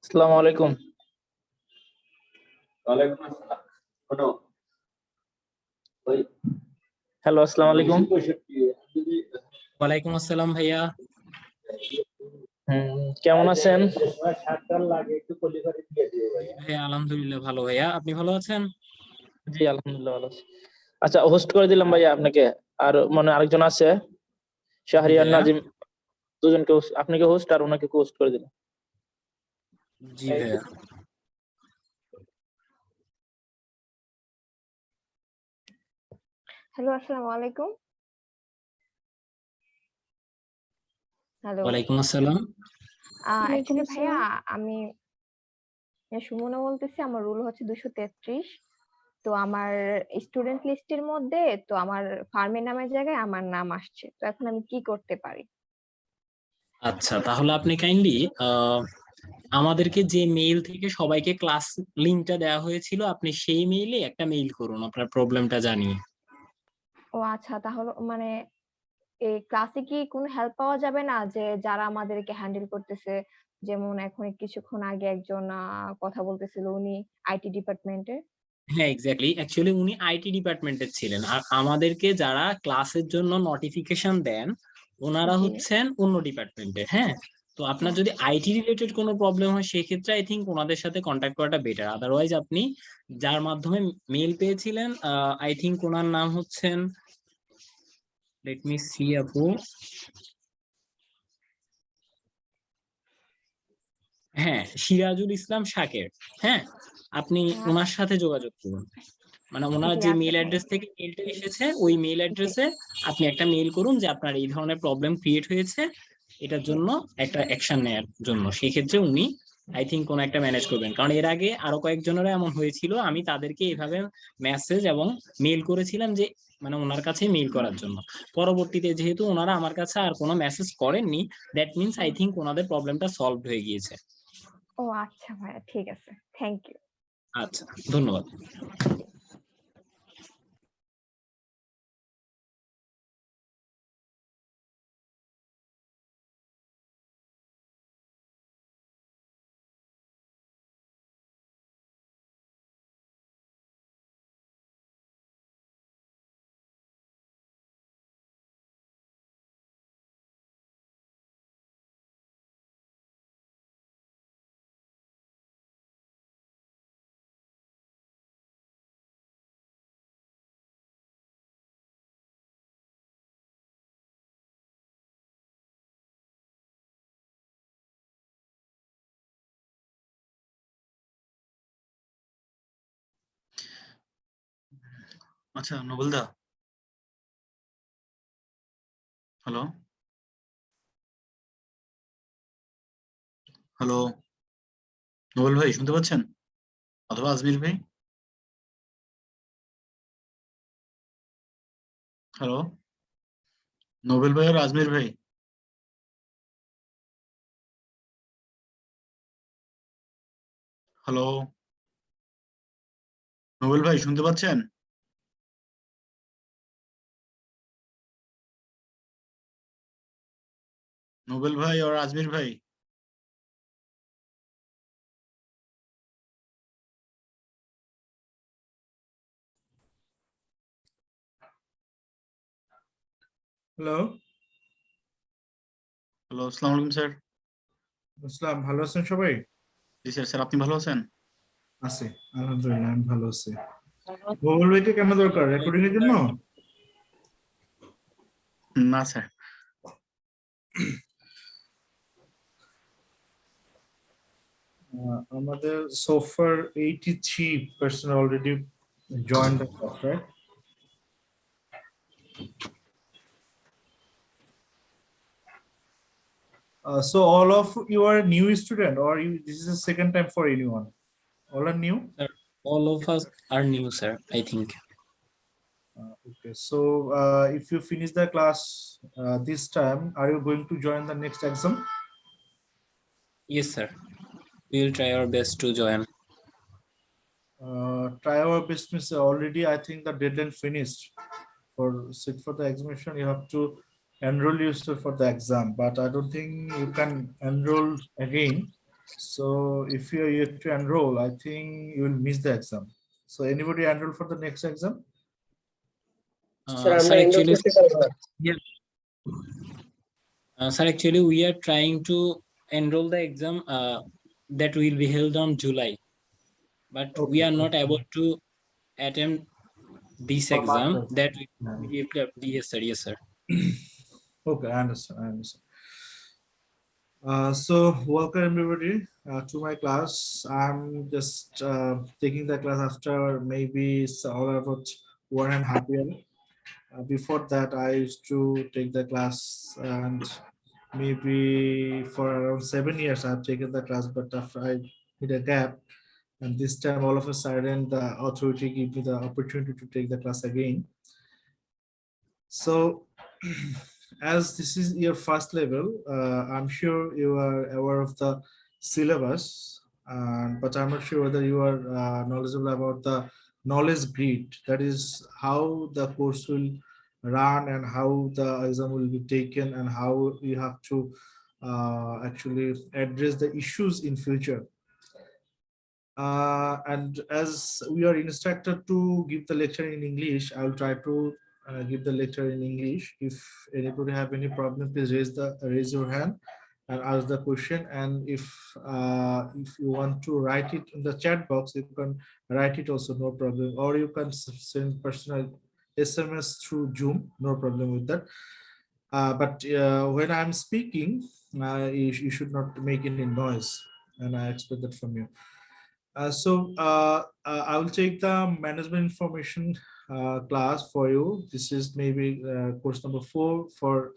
আসসালামু আলাইকুম। ওয়ালাইকুম আসসালাম। শোনো, ওই হ্যালো, আসসালামু আলাইকুম। 65 যদি ওয়ালাইকুম আসসালাম ভাইয়া। কেমন আছেন? ভাইয়া আলহামদুলিল্লাহ ভালো। ভাইয়া আপনি ভালো আছেন? জি আলহামদুলিল্লাহ ভালো আছি। আচ্ছা, হোস্ট করে দিলাম ভাইয়া আপনাকে। আর মানে আরেকজন আছে, শাহরিয়ার ভাইয়া। নাজিম, দুজনকে আপনাকে হোস্ট আর ওনাকে হোস্ট করে দিলাম। জি ভাইয়া। হ্যালো, আসসালামু আলাইকুম। হ্যালো। ওয়ালাইকুম আসসালাম। অ্যাকচুয়ালি ভাইয়া আমি সুমনা বলতেছি। আমার রোল হচ্ছে 233। তো আমার স্টুডেন্ট লিস্টের মধ্যে তো আমার ফার্মের নামের জায়গায় আমার নাম আসছে। তো এখন আমি কি করতে পারি? আচ্ছা, তাহলে আপনি কাইন্ডলি আমাদেরকে যে মেইল থেকে সবাইকে ক্লাস লিংকটা দেওয়া হয়েছিল, আপনি সেই মেইলে একটা মেইল করুন আপনার প্রবলেমটা জানিয়ে। ও আচ্ছা, তাহলে মানে এই ক্লাসে কি কোনো হেল্প পাওয়া যাবে না, যে যারা আমাদেরকে হ্যান্ডেল করতেছে? যেমন এখন কিছুক্ষণ আগে একজন কথা বলতেছিল, উনি আইটি ডিপার্টমেন্টে। হ্যাঁ এক্স্যাক্টলি, অ্যাকচুয়ালি উনি আইটি ডিপার্টমেন্টের ছিলেন, আর আমাদেরকে যারা ক্লাসের জন্য নোটিফিকেশন দেন ওনারা জি। হচ্ছেন অন্য ডিপার্টমেন্টের। হ্যাঁ, তো আপনার যদি আইটি রিলেটেড কোনো প্রবলেম হয় সেক্ষেত্রে আই থিঙ্ক ওনাদের সাথে কন্ট্যাক্ট করাটা বেটার। আদারওয়াইজ আপনি যার মাধ্যমে মেইল পেয়েছিলেন, আই থিঙ্ক ওনার নাম হচ্ছেন, লেট মি সি আপু, হ্যাঁ সিরাজুল ইসলাম শাকের। হ্যাঁ, আপনি ওনার সাথে যোগাযোগ করুন। মানে ওনার জি যে আচ্ছা, মেইল থ্যাংক অ্যাড্রেস ইউ। থেকে মেইলটা এসেছে ওই মেইল জি অ্যাড্রেসে আপনি একটা মেইল করুন যে আপনার এই ধরনের প্রবলেম ক্রিয়েট হয়েছে, এটার জি। জন্য একটা অ্যাকশন নেওয়ার জন্য। সেই ক্ষেত্রে উনি আই থিঙ্ক কোন একটা ম্যানেজ করবেন, কারণ এর আগে আরো কয়েকজনেরও এমন হয়েছিল। আমি তাদেরকে এভাবে মেসেজ এবং মেইল করেছিলাম যে মানে ওনার কাছে মেইল করার জন্য। পরবর্তীতে যেহেতু ওনারা আমার কাছে আর কোনো মেসেজ করেননি, দ্যাট মিনস আই থিঙ্ক ওনাদের প্রবলেমটা সলভ হয়ে গিয়েছে। ও আচ্ছা ভাইয়া, ঠিক আছে, থ্যাংক ইউ। আচ্ছা, ধন্যবাদ। আচ্ছা নবুলদা, হ্যালো হ্যালো, নোবেল ভাই শুনতে পাচ্ছেন? অথবা আজমির ভাই? হ্যালো, নোবেল ভাই আর আজমির ভাই? হ্যালো, নোবেল ভাই শুনতে পাচ্ছেন? নোবেল ভাই আর আজমির ভাই? হ্যালো, হ্যালো, আসসালামু আলাইকুম স্যার। আসসালাম। ভালো আছেন সবাই? জি স্যার, স্যার আপনি ভালো আছেন? আছি, আলহামদুলিল্লাহ আমি ভালো আছি। গুগল ভাইকে কেন দরকার? রেকর্ডিং এর জন্য? না স্যার। আমাদের so far 83% already joined the class, right? So all of you are new student, or this is the second time for anyone? All are new? Sir, all of us are new, sir, I think. Okay, so if you finish the class this time, are you going to join the next exam? Yes, sir. We will try our best to join. Try our best means already I think the deadline finished. For sit for the examination, you have to enroll yourself for the exam, but I don't think you can enroll again. So if you are yet to enroll, I think you will miss the exam. So anybody enroll for the next exam? Sir, actually, yeah. Sir, actually, we are trying to enroll the exam that will be held on July, but we Okay. are not able to attempt this For exam. masters. That Yeah. will be yes, sir. Yes, sir. Okay, I understand. I understand. So welcome everybody to my class. I'm just taking the class after maybe it's all about 1.5 years. Before that, I used to take the class, and maybe for around 7 years I've taken the class, but after I hit a gap, and this time all of a sudden the authority gave me the opportunity to take the class again. So as this is your first level, I'm sure you are aware of the syllabus, but I'm not sure whether you are knowledgeable about the knowledge grid. That is how the course will run and how the exam will be taken and how you have to actually address the issues in future. And as we are instructed to give the lecture in English, I will try to give the lecture in English. If anybody have any problem, please raise your hand and ask the question. And if you want to write it in the chat box, you can write it also, no problem. Or you can send personal SMS through Zoom, no problem with that. But when I'm speaking, you should not make any noise, and I expect that from you. I will take the management information class for you. This is maybe course number 4 for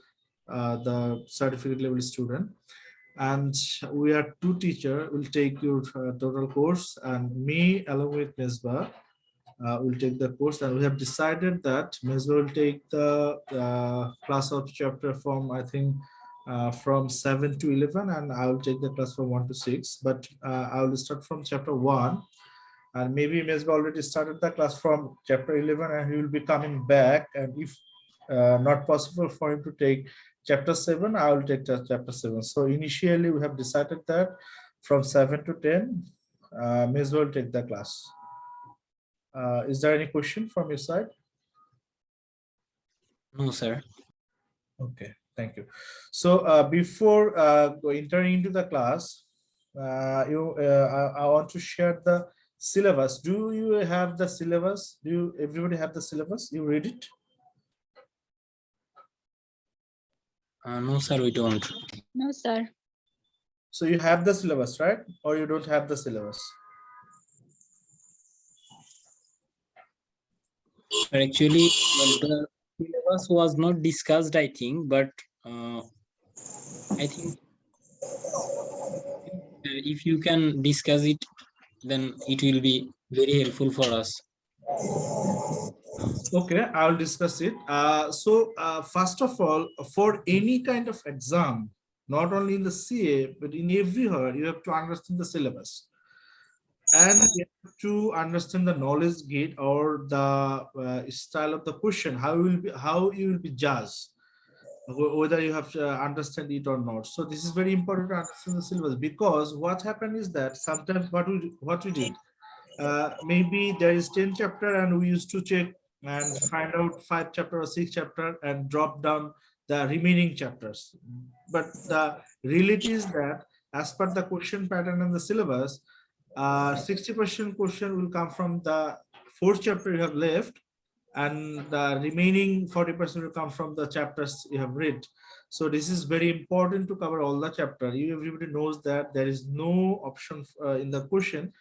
the certificate level student. And we are 2 teachers will take your total course, and me along with Mesbah will take the course. And we have decided that Mesbah will take the class of chapter from, I think, from 7 to 11, and I will take the class from 1 to 6. But I will start from chapter 1, and maybe Mesbah already started the class from chapter 11, and he will be coming back. And if not possible for him to take chapter 7, I will take chapter 7. So initially we have decided that from 7 to 10, Mesbah will take the class. Is there any question from your side? No, sir. Okay, thank you. So before entering into the class, I want to share the syllabus. Do you have the syllabus? Everybody have the syllabus? You read it? No, sir, we don't. No, sir. So you have the syllabus, right? Or you don't have the syllabus? Actually, the syllabus was not discussed, I think, but I think if you can discuss it, then it will be very helpful for us. Okay, I will discuss it. First of all, for any kind of exam, not only in the CA, but in everywhere, you have to understand the syllabus. And you have to understand the knowledge gate or the style of the question, how you will be judged, whether you have to understand it or not. So this is very important to understand the syllabus, because what happened is that sometimes what we did, maybe there is 10 chapter and we used to check and find out 5 chapter or 6 chapter and drop down the remaining chapters. But the reality is that as per the question pattern and the syllabus, 60% question will come from the 4th chapter you have left, and the remaining 40% will come from the chapters you have read. So this is very important to cover all the chapter. Everybody knows that there is no option in the question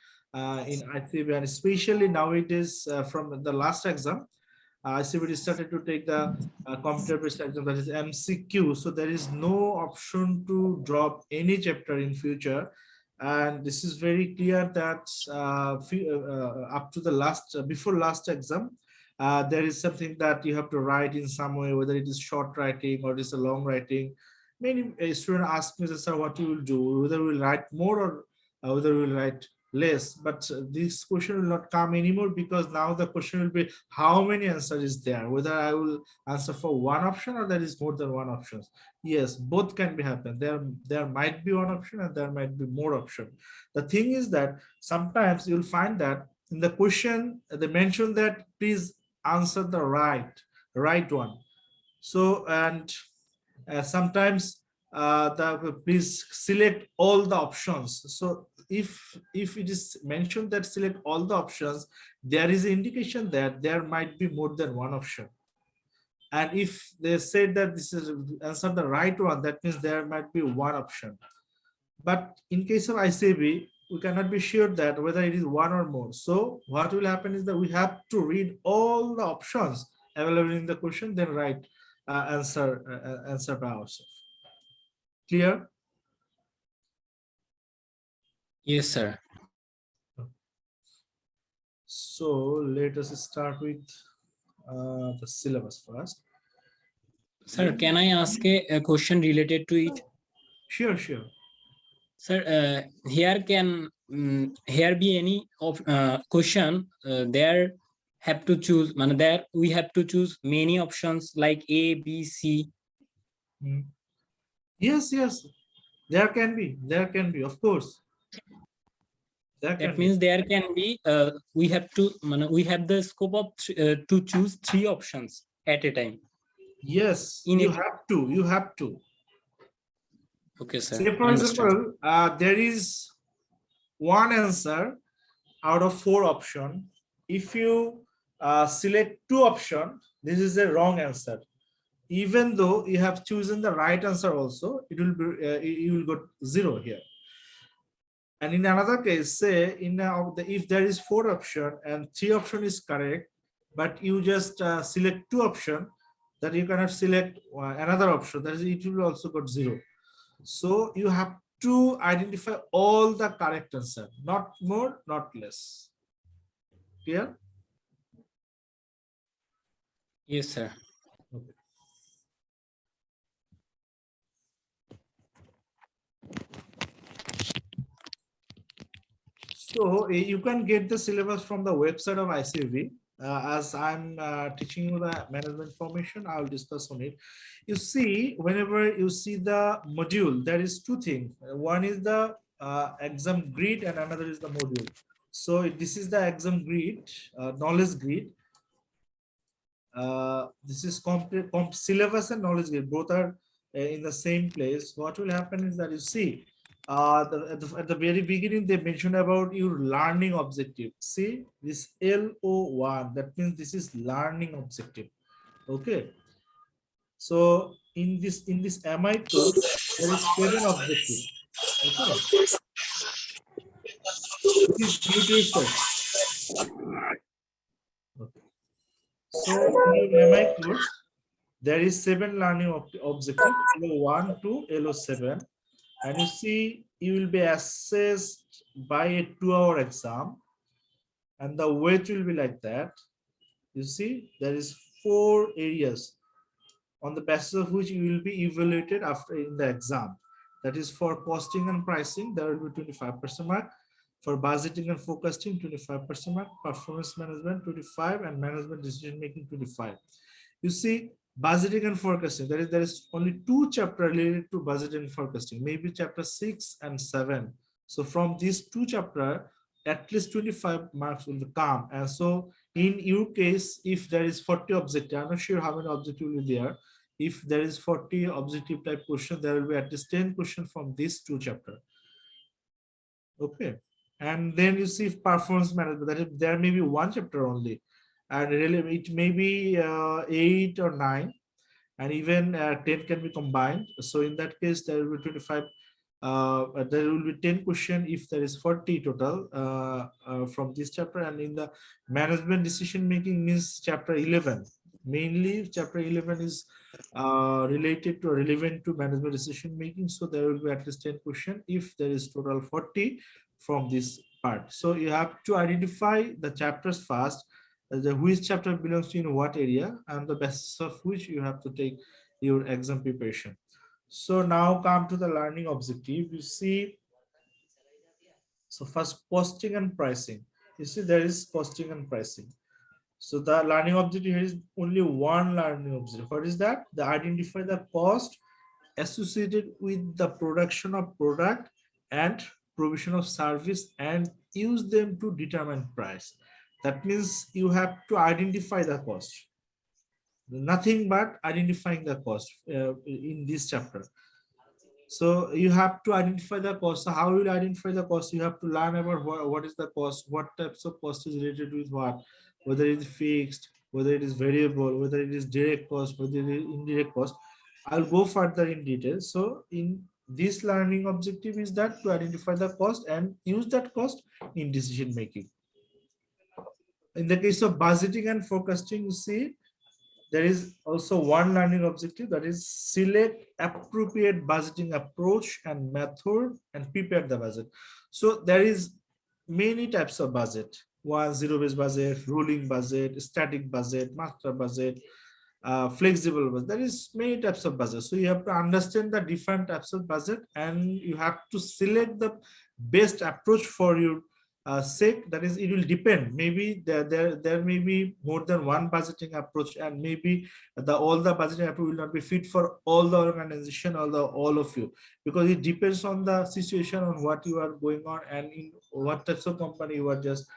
in ICAB, and especially nowadays from the last exam, ICAB started to take the computer-based exam, that is MCQ. So there is no option to drop any chapter in future. And this is very clear that up to the last, before last exam, there is something that you have to write in some way, whether it is short writing or it is a long writing. Many students ask me, sir, what you will do, whether we will write more or whether we will write less. But this question will not come anymore, because now the question will be how many answers is there, whether I will answer for one option or there is more than one option. Yes, both can be happen. There might be one option and there might be more option. The thing is that sometimes you'll find that in the question they mention that please answer the right one. So, and sometimes please select all the options. So if it is mentioned that select all the options, there is an indication that there might be more than one option. And if they said that this is answer the right one, that means there might be one option. But in case of ICAB, we cannot be sure that whether it is one or more. So what will happen is that we have to read all the options available in the question, then write answer by ourselves. Clear? Yes, sir. So let us start with the syllabus first. Sir, can I ask a question related to it? Sure, sure. Sir, here can here be any of question there have to choose, there we have to choose many options like A, B, C. Yes, yes. There can be, of course. That means there can be we have the scope of to choose 3 options at a time. Yes, you have to. Okay, sir. Say for example, there is one answer out of 4 options. If you select 2 options, this is a wrong answer. Even though you have chosen the right answer also, it will be you will get 0 here. And in another case, say if there is 4 options and 3 options is correct, but you just select 2 options, that you cannot select another option, that is, it will also got 0. So you have to identify all the correct answer, not more, not less. Clear? Yes, sir. Okay. So you can get the syllabus from the website of ICAB. As I'm teaching you the management formation, I'll discuss on it. You see, whenever you see the module, there is 2 things. One is the exam grid and another is the module. So this is the exam grid, knowledge grid. This is syllabus and knowledge grid. Both are in the same place. What will happen is that you see, at the very beginning, they mentioned about your learning objective. See this LO1, that means this is learning objective. Okay. So in this MI course, there is 7 objectives. Okay. This is okay. So in your MI course, there is 7 learning objectives, LO1 to LO7. And you see, you will be assessed by a 2-hour exam, and the weight will be like that. You see, there is 4 areas on the basis of which you will be evaluated after in the exam. That is for costing and pricing, there will be 25% mark. For budgeting and forecasting, 25% mark. Performance management, 25, and management decision making, 25. You see, budgeting and forecasting, there is only 2 chapters related to budgeting and forecasting, maybe chapter 6 and 7. So from these 2 chapters, at least 25 marks will come. And so in your case, if there is 40 objective, I'm not sure how many objectives will be there. If there is 40 objective type question, there will be at least 10 questions from these 2 chapters. Okay. And then you see performance management, that is, there may be 1 chapter only. And really it may be 8 or 9, and even 10 can be combined. So in that case, there will be 25. There will be 10 questions if there is 40 total from this chapter. And in the management decision making means chapter 11. Mainly chapter 11 is related to relevant to management decision making. So there will be at least 10 questions if there is total 40 from this part. So you have to identify the chapters first, which chapter belongs to in what area, and the basis of which you have to take your exam preparation. So now come to the learning objective. You see, so first costing and pricing. You see, there is costing and pricing. So the learning objective here is only one learning objective. What is that? They identify the cost associated with the production of product and provision of service and use them to determine price. That means you have to identify the cost. Nothing but identifying the cost in this chapter. So you have to identify the cost. So how will you identify the cost? You have to learn about what is the cost, what types of cost is related with what, whether it is fixed, whether it is variable, whether it is direct cost, whether it is indirect cost. I'll go further in detail. So in this learning objective is that to identify the cost and use that cost in decision making. In the case of budgeting and forecasting, you see, there is also one learning objective, that is select appropriate budgeting approach and method and prepare the budget. So there is many types of budget. One, zero-based budget, rolling budget, static budget, master budget, flexible budget. There is many types of budget. So you have to understand the different types of budget and you have to select the best approach for your sake. That is, it will depend. Maybe there may be more than one budgeting approach, and maybe all the budgeting approach will not be fit for all the organization or all of you, because it depends on the situation, on what you are going on, and in what types of company you are just.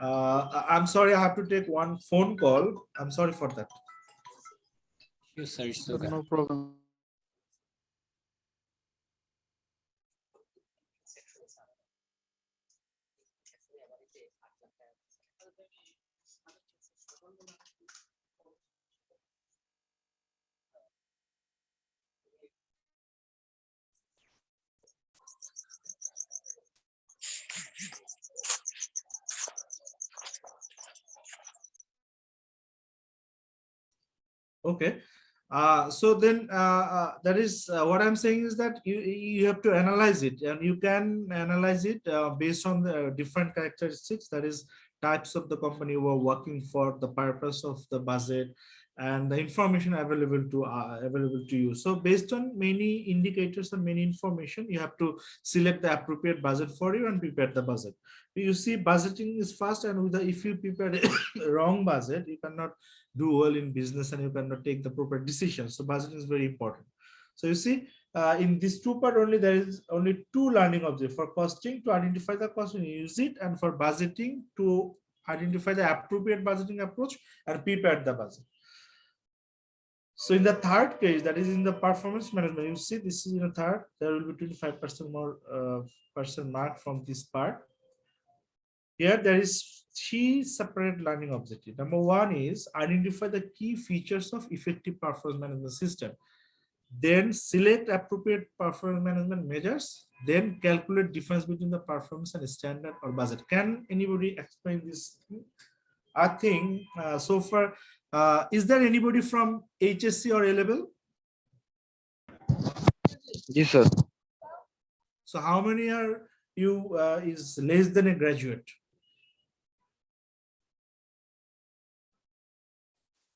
I'm sorry, I have to take one phone call. I'm sorry for that. Yes, sir, it's okay. No problem. Okay. So then that is what I'm saying is that you have to analyze it, and you can analyze it based on the different characteristics, that is types of the company you are working for, the purpose of the budget, and the information available to you. So based on many indicators and many information, you have to select the appropriate budget for you and prepare the budget. You see, budgeting is fast, and if you prepare the wrong budget, you cannot do well in business and you cannot take the proper decisions. So budgeting is very important. So you see, in this two part only, there is only two learning objectives: for costing, to identify the cost and use it, and for budgeting, to identify the appropriate budgeting approach and prepare the budget. So in the third case, that is in the performance management, you see, this is in the third, there will be 25% more percent mark from this part. Here there is 3 separate learning objectives. Number 1 is identify the key features of effective performance management system. Then select appropriate performance management measures. Then calculate difference between the performance and standard or budget. Can anybody explain this? I think so far, is there anybody from HSC or A-level? Yes, sir. So how many are you is less than a graduate?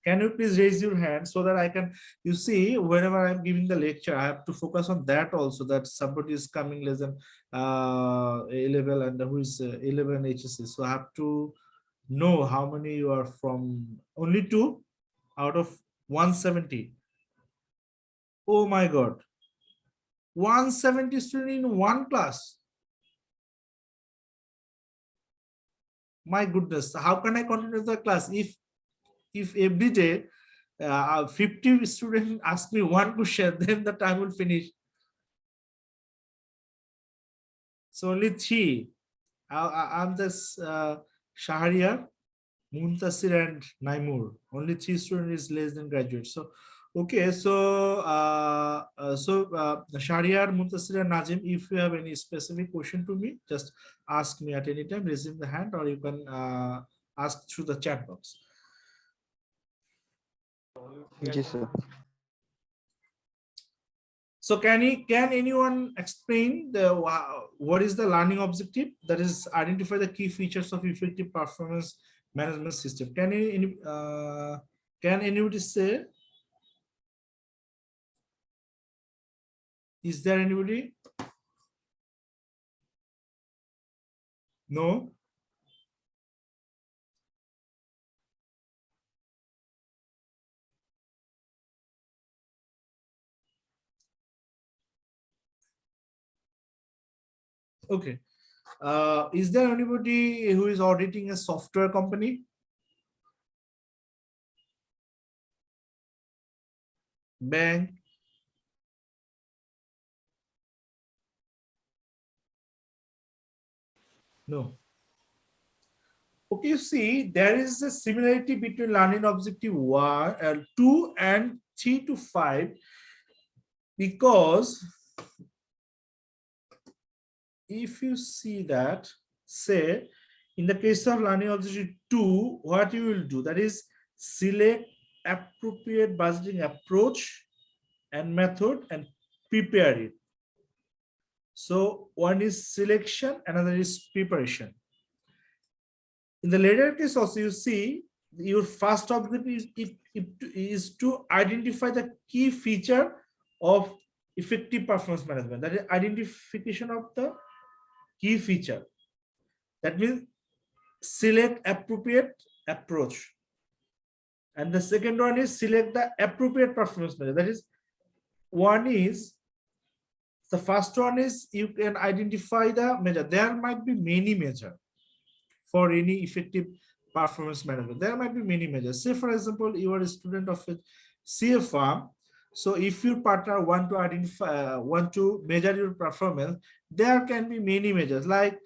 Can you please raise your hand so that I can, you see, whenever I'm giving the lecture, I have to focus on that also, that somebody is coming less than A-level and who is A-level and HSC. So I have to know how many you are from. Only 2 out of 170. Oh my God. 170 students in one class. My goodness, how can I continue the class if every day 50 students ask me one question, then the time will finish. So only 3. I'm this Shahriar, Muntasir and Naimur. Only 3 students is less than graduate. So okay, so Shahriar, Muntasir and Najim, if you have any specific question to me, just ask me at any time, raising the hand, or you can ask through the chat box. Yes, sir. So can anyone explain what is the learning objective? That is, identify the key features of effective performance management system. Can anybody say? Is there anybody? No. Okay. Is there anybody who is auditing a software company? Bank? No. Okay, you see, there is a similarity between learning objective 2 and 3 to 5, because if you see that, say, in the case of learning objective 2, what you will do, that is select appropriate budgeting approach and method and prepare it. So one is selection, another is preparation. In the later case also, you see your first objective is to identify the key feature of effective performance management. That is identification of the key feature. That means select appropriate approach. And the second one is select the appropriate performance measure. That is, the first one is you can identify the measure. There might be many measures for any effective performance management. There might be many measures. Say, for example, you are a student of a CA firm. So if your partner want to measure your performance, there can be many measures. Like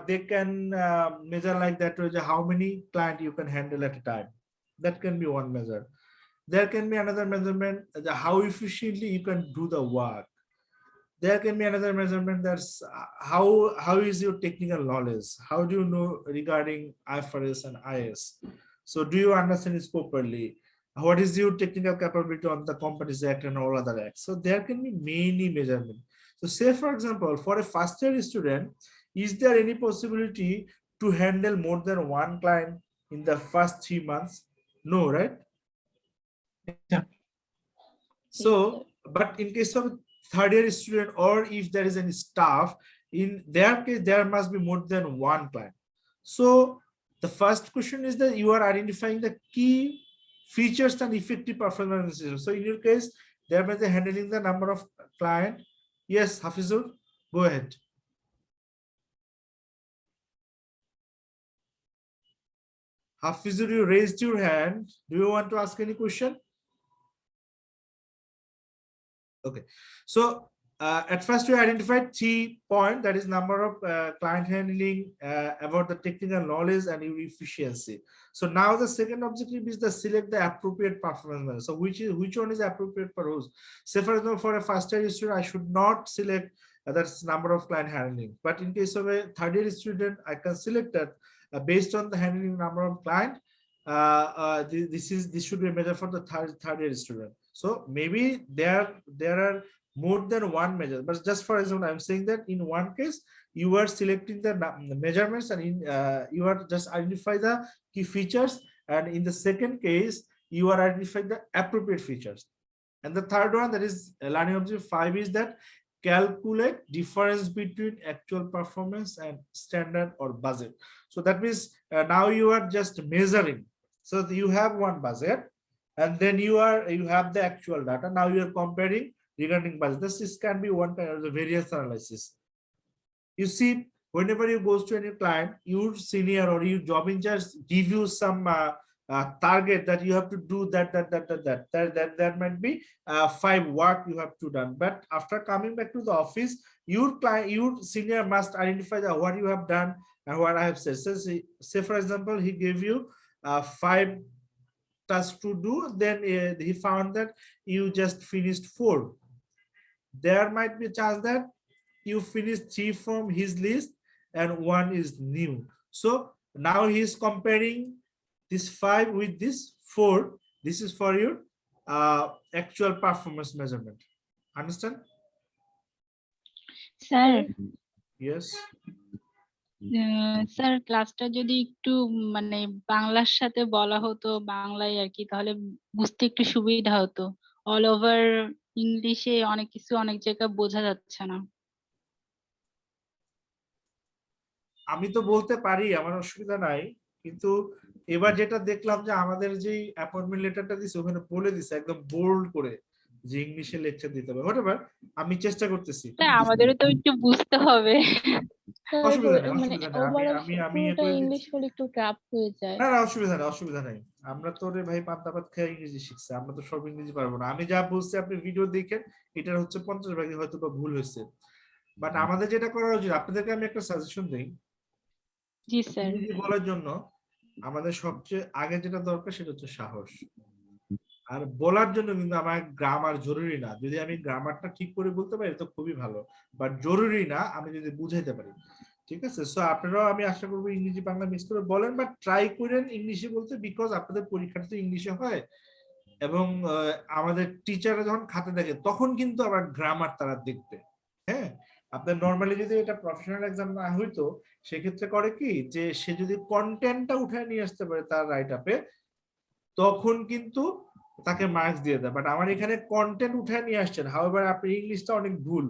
they can measure like that, how many clients you can handle at a time. That can be one measure. There can be another measurement, how efficiently you can do the work. There can be another measurement, that's how is your technical knowledge? How do you know regarding IFRS and IS? So do you understand it properly? What is your technical capability on the Companies Act and all other acts? So there can be many measurements. So say, for example, for a first year student, is there any possibility to handle more than one client in the first 3 months? No, right? Yeah. So, but in case of third year student, or if there is any staff, in their case, there must be more than one client. So the first question is that you are identifying the key features and effective performance. So in your case, there must be handling the number of client. Yes, Hafizur, go ahead. Hafizur, you raised your hand. Do you want to ask any question? Okay, so at first we identified 3 points, that is number of client handling, about the technical knowledge and your efficiency. So now the second objective is to select the appropriate performance measure. So which one is appropriate for whose? Say, for example, for a first year student, I should not select that's number of client handling, but in case of a third year student, I can select that based on the handling number of client. This should be a measure for the third year student. So maybe there are more than one measure, but just for example, I'm saying that in one case you are selecting the measurements, and you are just identify the key features, and in the second case you are identifying the appropriate features. And the third one, that is learning objective 5, is that calculate difference between actual performance and standard or budget. So that means now you are just measuring. So you have one budget, and then you have the actual data. Now you are comparing regarding budget. This can be one kind of the variance analysis. You see, whenever you go to any client, your senior or your job in charge give you some target that you have to do that might be 5 work you have to done. But after coming back to the office, your senior must identify that what you have done and what I have said. So say for example, he gave you 5 tasks to do, then he found that you just finished 4. There might be a chance that you finished 3 from his list and 1 is new. So now he is comparing this 5 with this 4. This is for your actual performance measurement. Understand? Sir. Yes. Sir ক্লাসটা যদি একটু মানে বাংলার সাথে বলা হতো, বাংলায় আর কি, তাহলে বুঝতে একটু সুবিধা হতো। অল ওভার ইংলিশে অনেক কিছু অনেক জায়গায় বোঝা যাচ্ছে না। আমি তো বলতে পারি, আমার অসুবিধা নাই, কিন্তু এবার যেটা দেখলাম যে আমাদের যে অ্যাপয়েন্টমেন্ট লেটারটা দিছে ওখানে বলে দিছে একদম বোল্ড করে যে ইংলিশে লেকচার দিতে হবে। হোয়াটএভার, আমি চেষ্টা করতেছি। আমাদেরও তো একটু বুঝতে হবে। অসুবিধা নেই, আমি ইংলিশ হলে একটু টাফ হয়ে যায়। না অসুবিধা নাই। আমরা তো রে ভাই পান্তা ভাত খেয়ে ইংরেজি শিখছি, আমরা তো সব ইংরেজি পারবো না। আমি যা বলছি আপনি ভিডিও দেখেন, এটার হচ্ছে 50 ভাগই হয়তো বা ভুল হয়েছে। বাট আমাদের যেটা করা উচিত, আপনাদেরকে আমি একটা সাজেশন দিই, জি স্যার। ইংরেজি বলার জন্য আমাদের সবচেয়ে আগে যেটা দরকার সেটা হচ্ছে সাহস। আর বলার জন্য কিন্তু আমার গ্রামার জরুরি না, যদি আমি গ্রামারটা ঠিক করে বলতে পারি তো খুবই ভালো, বাট জরুরি না আমি যদি বুঝাইতে পারি। ঠিক আছে, সো আপনারাও আমি আশা করবো ইংরেজি বাংলা মিক্স করে বলেন, বাট ট্রাই করেন ইংলিশে বলতে, বিকজ আপনাদের পরীক্ষাটা তো ইংলিশে হয় এবং আমাদের টিচাররা যখন খাতে দেখে তখন কিন্তু আবার গ্রামার তারা দেখবে। হ্যাঁ, আপনার নর্মালি যদি এটা প্রফেশনাল এক্সাম না হইতো সেক্ষেত্রে করে কি যে সে যদি কন্টেন্টটা উঠায় নিয়ে আসতে পারে তার রাইট আপে তখন কিন্তু তাকে মার্কস দিয়ে দেয়। বাট আমার এখানে কন্টেন্ট উঠায় নিয়ে আসছেন, হাউএভার আপনি ইংলিশটা অনেক ভুল,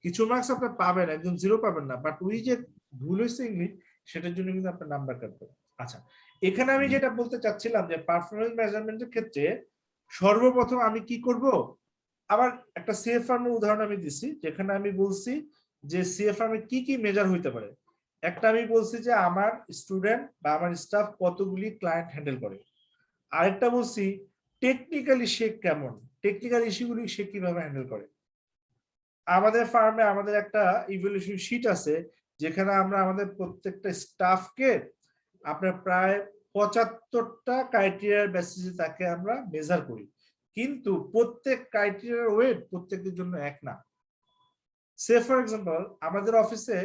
কিছু মার্কস আপনি পাবেন, একদম জিরো পাবেন না, বাট ওই যে ভুল হয়েছে ইংলিশ সেটার জন্য কিন্তু আপনার নাম্বার কাটবে। আচ্ছা, এখানে আমি যেটা বলতে চাচ্ছিলাম যে পারফরমেন্স মেজারমেন্টের ক্ষেত্রে সর্বপ্রথম আমি কি করব, আবার একটা সিএফ ফার্মের উদাহরণ আমি দিছি, যেখানে আমি বলছি যে সিএফ ফার্মে কি কি মেজার হইতে পারে। একটা আমি বলছি যে আমার স্টুডেন্ট বা আমার স্টাফ কতগুলি ক্লায়েন্ট হ্যান্ডেল করে, আরেকটা বলছি টেকনিক্যালি সে কেমন, টেকনিক্যাল ইস্যুগুলি সে কিভাবে হ্যান্ডেল করে। আমাদের ফার্মে আমাদের একটা ইভ্যালুয়েশন শীট আছে যেখানে আমরা আমাদের প্রত্যেকটা স্টাফকে আপনার প্রায় 75টা ক্রাইটেরিয়ার বেসিসে তাকে আমরা মেজার করি, কিন্তু প্রত্যেক ক্রাইটেরিয়ার ওয়েট প্রত্যেকের জন্য এক না। সে ফর এক্সাম্পল আমাদের অফিসে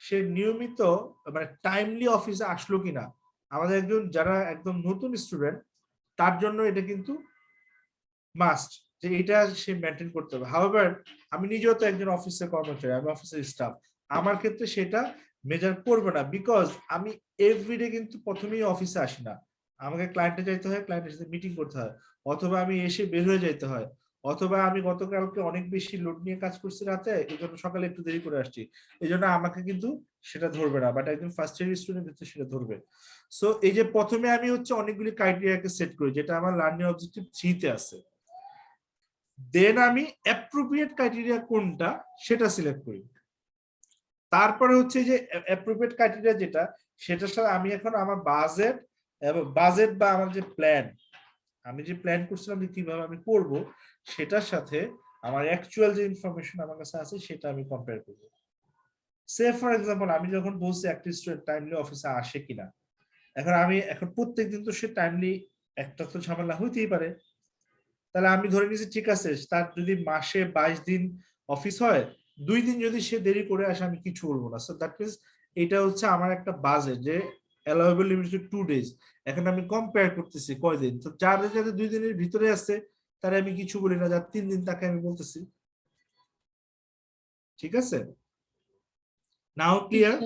সে নিয়মিত মানে টাইমলি অফিসে আসলো কিনা, আমাদের একজন যারা একদম নতুন স্টুডেন্ট তার জন্য এটা কিন্তু মাস্ট যে এটা সে মেনটেন করতে হবে। হাউএভার আমি নিজেও তো একজন অফিসের কর্মচারী, আমি অফিসের স্টাফ, আমার ক্ষেত্রে সেটা মেজার করবে না, বিকজ আমি এভরিডে কিন্তু প্রথমেই অফিসে আসি না, আমাকে ক্লায়েন্টে যাইতে হয়, ক্লায়েন্টের সাথে মিটিং করতে হয়, অথবা আমি এসে বের হয়ে যাইতে হয়, অথবা আমি গতকালকে অনেক বেশি লোড নিয়ে কাজ করছি রাতে, এই জন্য সকালে একটু দেরি করে আসছি, এই জন্য আমাকে কিন্তু সেটা ধরবে না, বাট একজন ফার্স্ট ইয়ার স্টুডেন্ট ক্ষেত্রে সেটা ধরবে। সো এই যে প্রথমে আমি হচ্ছে অনেকগুলি ক্রাইটেরিয়াকে সেট করি যেটা আমার লার্নিং অবজেক্টিভ 3 তে আছে, দেন আমি অ্যাপ্রোপ্রিয়েট ক্রাইটেরিয়া কোনটা সেটা সিলেক্ট করি, তারপরে হচ্ছে যে অ্যাপ্রোপ্রিয়েট ক্রাইটেরিয়া যেটা সেটার সাথে আমি এখন আমার বাজেট এবং বাজেট বা আমার যে প্ল্যান, আমি যে প্ল্যান করছিলাম যে কিভাবে আমি করব সেটার সাথে আমার অ্যাকচুয়াল যে ইনফরমেশন আমার কাছে আছে সেটা আমি কম্পেয়ার করব। সে ফর এক্সাম্পল আমি যখন বলছি একটা স্টুডেন্ট টাইমলি অফিসে আসে কিনা, এখন প্রত্যেকদিন তো সে টাইমলি একটা তো ঝামেলা হইতেই পারে, তাহলে আমি ধরে নিয়েছি ঠিক আছে তার যদি মাসে 22 দিন অফিস হয়, 2 দিন যদি সে দেরি করে আসে আমি কিছু বলবো না। সো দ্যাট মিনস এটা হচ্ছে আমার একটা বাজেট যে অ্যালাউয়েবল লিমিট 2 ডেজ। এখন আমি কম্পেয়ার করতেছি কয়দিন, তো যাদের যাদের 2 দিনের ভিতরে আছে তারা আমি কিছু বলি না, যার 3 দিন তাকে আমি বলতেছি। ঠিক আছে, নাও clear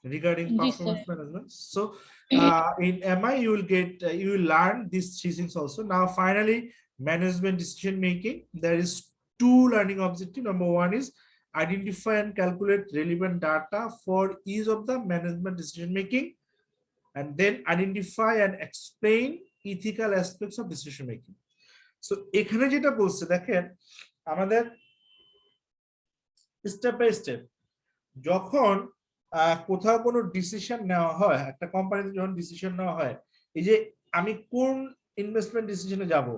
regarding performance management. So in MI you will get you will learn these 3 things also. Now finally management decision making, there is 2 learning objective. Number 1 is identify and calculate relevant data for ease of the management decision making, and then identify and explain ethical aspects of decision making. So এখানে যেটা বলছে দেখেন আমাদের step by step যখন কোথাও কোনো decision নেওয়া হয়, একটা কোম্পানিতে যখন ডিসিশন নেওয়া হয়, এই যে আমি কোন ইনভেস্টমেন্ট ডিসিশনে যাব,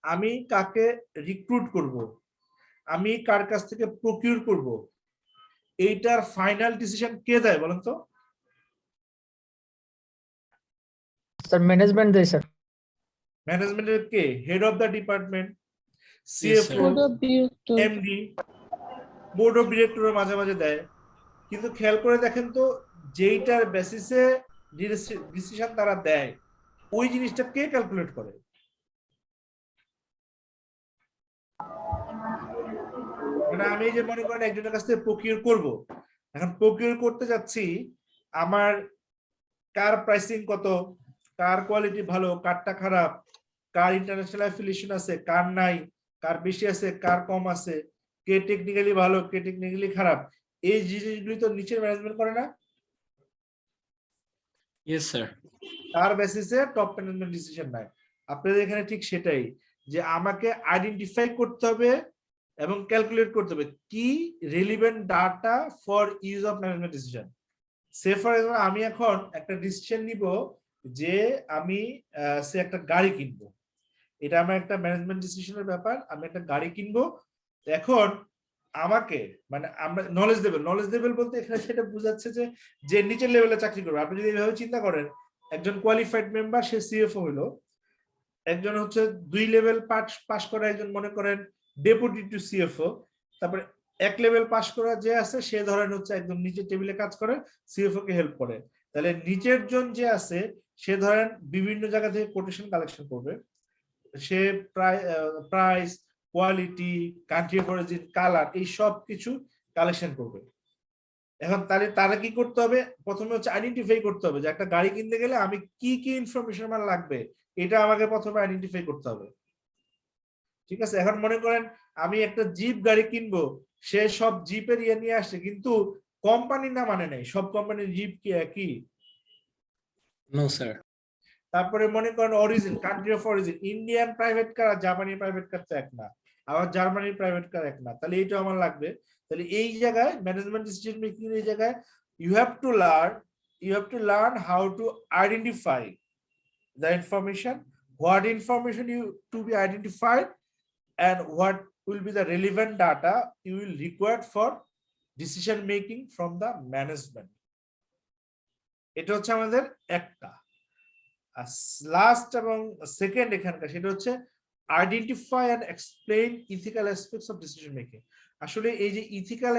আমি কাকে রিক্রুট করব, আমি কার কাছ থেকে প্রকিউর করব, এইটার ফাইনাল ডিসিশন কে দেয় বলেন তো? স্যার ম্যানেজমেন্ট দেয় স্যার। ম্যানেজমেন্টের কে? Head of the department, Yes, CFO, sir. MD, board of director মাঝে মাঝে দেয়। কিন্তু খেয়াল করে দেখেন তো যেইটার বেসিসে ডিসিশন তারা দেয় ওই জিনিসটা কে ক্যালকুলেট করে? মানে আমি যে মনে করেন একজনের কাছ থেকে প্রকিউর করব, এখন প্রকিউর করতে যাচ্ছি, আমার কার প্রাইসিং কত, কার কোয়ালিটি ভালো, কারটা খারাপ, কার ইন্টারন্যাশনাল অ্যাফিলিয়েশন আছে, কার নাই, কার বেশি আছে, কার কম আছে, কে টেকনিক্যালি ভালো, কে টেকনিক্যালি খারাপ, এই জিনিসগুলি তো নিচের ম্যানেজমেন্ট করে না? Yes, sir. তার বেসিসে টপ ম্যানেজমেন্ট ডিসিশন নেয়। আপনাদের এখানে ঠিক সেটাই, যে আমাকে আইডেন্টিফাই করতে হবে এবং ক্যালকুলেট করতে হবে কি relevant data for use of management decision. Say for example আমি এখন একটা ডিসিশন নিব যে আমি সে একটা গাড়ি কিনবো, এটা আমার একটা ম্যানেজমেন্ট ডিসিশনের ব্যাপার, আমি একটা গাড়ি কিনবো। এখন আমাকে মানে আমরা নলেজ লেভেল বলতে এখানে সেটা বোঝাচ্ছে যে নিচের লেভেলে চাকরি করবে। আপনি যদি এইভাবে চিন্তা করেন, একজন কোয়ালিফাইড মেম্বার সে সিএফও হলো, একজন হচ্ছে 2 লেভেল পাস করা একজন মনে করেন ডেপুটি টু সিএফও, তারপরে 1 লেভেল পাস করা যে আছে সে ধরেন হচ্ছে একদম নিচের টেবিলে কাজ করে, সিএফও কে হেল্প করে। তাহলে নিচের জন যে আছে সে ধরেন বিভিন্ন জায়গা থেকে কোটেশন কালেকশন করবে, সে price, quality, country of origin, colour, এই সব কিছু কালেকশন করবে। এখন তাহলে তারা কি করতে হবে, প্রথমে হচ্ছে আইডেন্টিফাই করতে হবে যে একটা গাড়ি কিনতে গেলে আমি কি কি ইনফরমেশন আমার লাগবে, এটা আমাকে প্রথমে আইডেন্টিফাই করতে হবে। ঠিক আছে, এখন মনে করেন আমি একটা জিপ গাড়ি কিনবো, সে সব জিপের ইয়ে নিয়ে আসছে কিন্তু কোম্পানির না মানে নেই, সব কোম্পানির জিপ কি একই? No sir. তারপরে মনে করেন origin, country of origin, Indian private car আর জাপানি প্রাইভেট কার তো এক না, আবার জার্মানির প্রাইভেট কার এক না, তাহলে এইটা আমার লাগবে। তাহলে এই জায়গায় ম্যানেজমেন্ট ডিসিশন মেকিং এর জায়গায় you have to learn how to identify the information, what information you to be identified, and what will be the relevant data you will require for decision making from the management. এটা হচ্ছে আমাদের একটা। Last এবং second এখানকার সেটা হচ্ছে identify and explain ethical aspects of decision making. আসলে এই যে ইথিক্যাল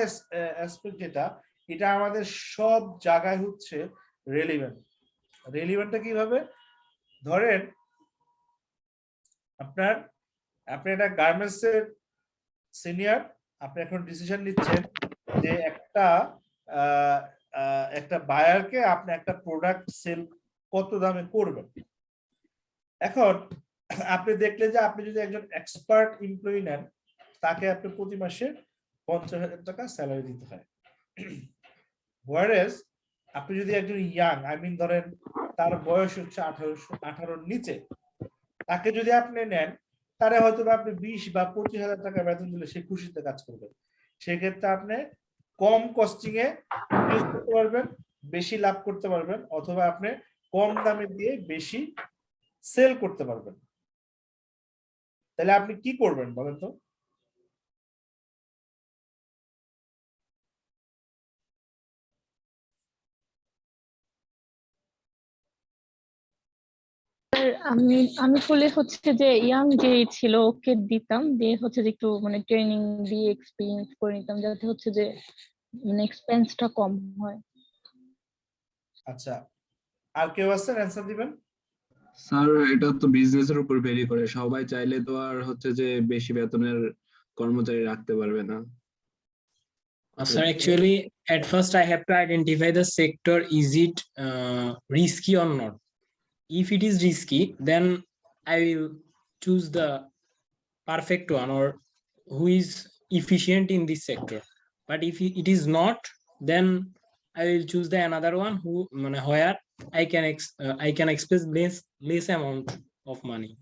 অ্যাসপেক্ট যেটা, এটা আমাদের সব জায়গায় হচ্ছে রেলিভেন্টটা কিভাবে? ধরেন আপনি একটা গার্মেন্টস এর সিনিয়র, আপনি এখন ডিসিশন নিচ্ছেন যে একটা বায়ারকে আপনি একটা প্রোডাক্ট সেল কত দামে করবেন। এখন আপনি দেখলেন যে আপনি যদি একজন এক্সপার্ট এমপ্লয়ি নেন, তাকে আপনি প্রতি মাসে 50,000 টাকা স্যালারি দিতে হয়। whereas আপনি যদি একজন ইয়াং, ধরেন তার বয়স হচ্ছে 18 নিচে, তাকে যদি আপনি নেন, তারে হয়তো আপনি 20 বা 25,000 টাকা বেতন দিলে সে খুশিতে কাজ করবে। সেক্ষেত্রে আপনি কম কস্টিং এ ইউজ করতে পারবেন, বেশি লাভ করতে পারবেন, অথবা আপনি কম দামে দিয়ে বেশি সেল করতে পারবেন। তাহলে আপনি কি করবেন বলেন তো? আমি করলে হচ্ছে যে ইয়াং যে ছিল ওকে দিতাম, দিয়ে হচ্ছে যে একটু মানে ট্রেনিং দিয়ে এক্সপিরিয়েন্স করে নিতাম, যাতে হচ্ছে যে মানে এক্সপেন্সটা কম হয়। আচ্ছা, আর কেউ আছেন অ্যানসার দিবেন? স্যার এটা তো বিজনেসের উপর ভেরি করে, সবাই চাইলে তো আর হচ্ছে যে বেশি বেতনের কর্মচারী রাখতে পারবে না। Sir, actually, at first I have to identify the sector. Is it risky or not? If it is risky, then I will choose the perfect one or who is efficient in this sector. But if it is not, then I will choose the another one who where I can expect less amount of money.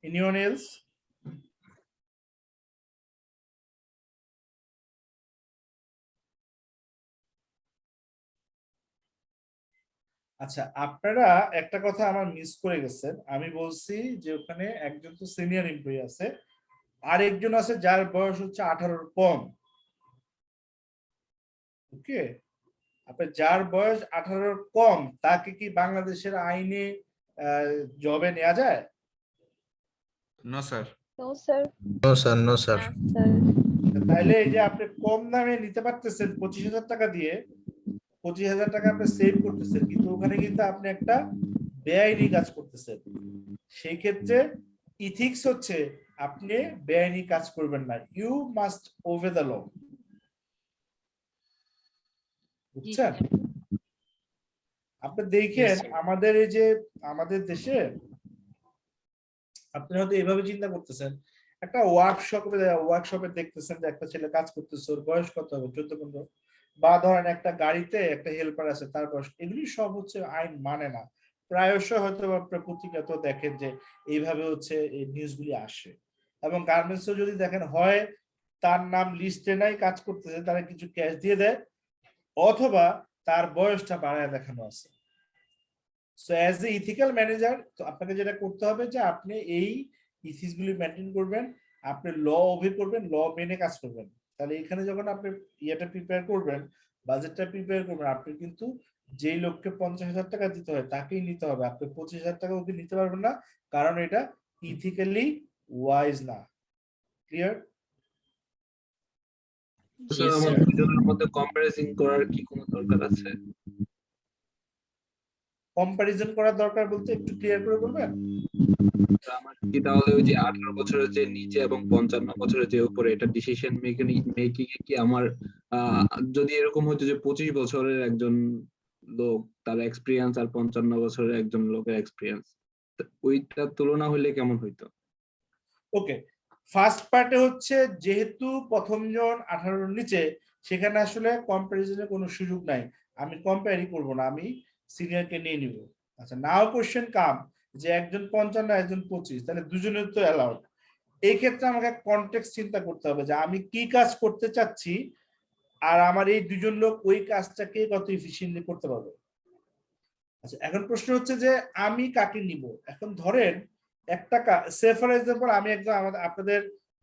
Anyone else? আচ্ছা, আপনারা একটা কথা আমার miss করে গেছেন। আমি বলছি যে ওখানে একজন তো সিনিয়র এমপ্লয়ি আছে, আর একজন আছে যার বয়স হচ্ছে 18 কম। ওকে, আপনি যার বয়স 18 কম, তাকে কি বাংলাদেশের আইনে জবে নেওয়া যায়? No sir. No sir. No sir, no sir. তাইলে এই যে আপনি কম দামে নিতে পারতেছেন 25,000 টাকা দিয়ে, 25,000 টাকা আপনি সেভ করতেছেন, কিন্তু ওখানে কিন্তু আপনি একটা বেআইনি কাজ করতেছেন। সেই ক্ষেত্রে ইথিক্স হচ্ছে আপনি বেআইনি কাজ করবেন না, you must obey the law. বুঝছেন? আপনি দেখেন আমাদের এই যে আমাদের দেশে আপনি হয়তো এইভাবে চিন্তা করতেছেন, একটা ওয়ার্কশপে দেখতেছেন যে একটা ছেলে কাজ করতেছে, ওর বয়স কত হবে, 14-15, বা ধরেন একটা গাড়িতে একটা হেল্পার আছে তার বয়স, এগুলি সব হচ্ছে আইন মানে না। প্রায়শ হয়তো আপনার পত্রিকাতে দেখেন যে এইভাবে হচ্ছে এই নিউজগুলি আসে। এবং গার্মেন্টসও যদি দেখেন, হয় তার নাম লিস্টে নাই, কাজ করতেছে, তারা কিছু ক্যাশ দিয়ে দেয়, অথবা তার বয়সটা বাড়ায় দেখানো আছে। So as a ethical manager, তো আপনাকে যেটা করতে হবে যে আপনি এই ইথিক্স গুলি মেনটেন করবেন, আপনি ল ওবে করবেন, ল মেনে কাজ করবেন। তাহলে এখানে যখন আপনি ইয়েটা প্রিপেয়ার করবেন, বাজেটটা প্রিপেয়ার করবেন, আপনি কিন্তু যেই লোককে 50,000 টাকা দিতে হয় তাকেই নিতে হবে, আপনি 25,000 টাকা ওকে নিতে পারবেন না, কারণ এটা ইথিক্যালি ওয়াইজ না। ক্লিয়ার? স্যার আমার দুজনের মধ্যে কম্পারিজন করার কি কোনো দরকার আছে? কম্পারিজন করার দরকার বলতে একটু ক্লিয়ার করে বলবেন? আমার কি তাহলে ওই যে 18 বছরের যে নিচে এবং 55 বছরের যে উপরে, এটা ডিসিশন মেকিং এ কি আমার যদি এরকম হতো যে 25 বছরের একজন লোক তার এক্সপিরিয়েন্স আর 55 বছরের একজন লোকের এক্সপিরিয়েন্স, ওইটার তুলনা হলে কেমন হইতো? ওকে, ফার্স্ট পার্টে হচ্ছে যেহেতু প্রথম জন 18 নিচে, সেখানে আসলে কম্পারিজনের কোনো সুযোগ নাই, আমি কম্পেয়ারই করব না, আমি সিনিয়রকে নিয়ে নিব। আচ্ছা, নাও কোশ্চেন কাম যে একজন 55 একজন 25, তাহলে দুজনের তো অ্যালাউড। এই ক্ষেত্রে আমাকে কনটেক্সট চিন্তা করতে হবে যে আমি কি কাজ করতে চাচ্ছি, আর আমার এই দুজন লোক ওই কাজটাকে কত এফিশিয়েন্টলি করতে পারবে। আচ্ছা, এখন প্রশ্ন হচ্ছে যে আমি কাকে নিব। এখন ধরেন একটা সে ফর এক্সাম্পল আমি একদম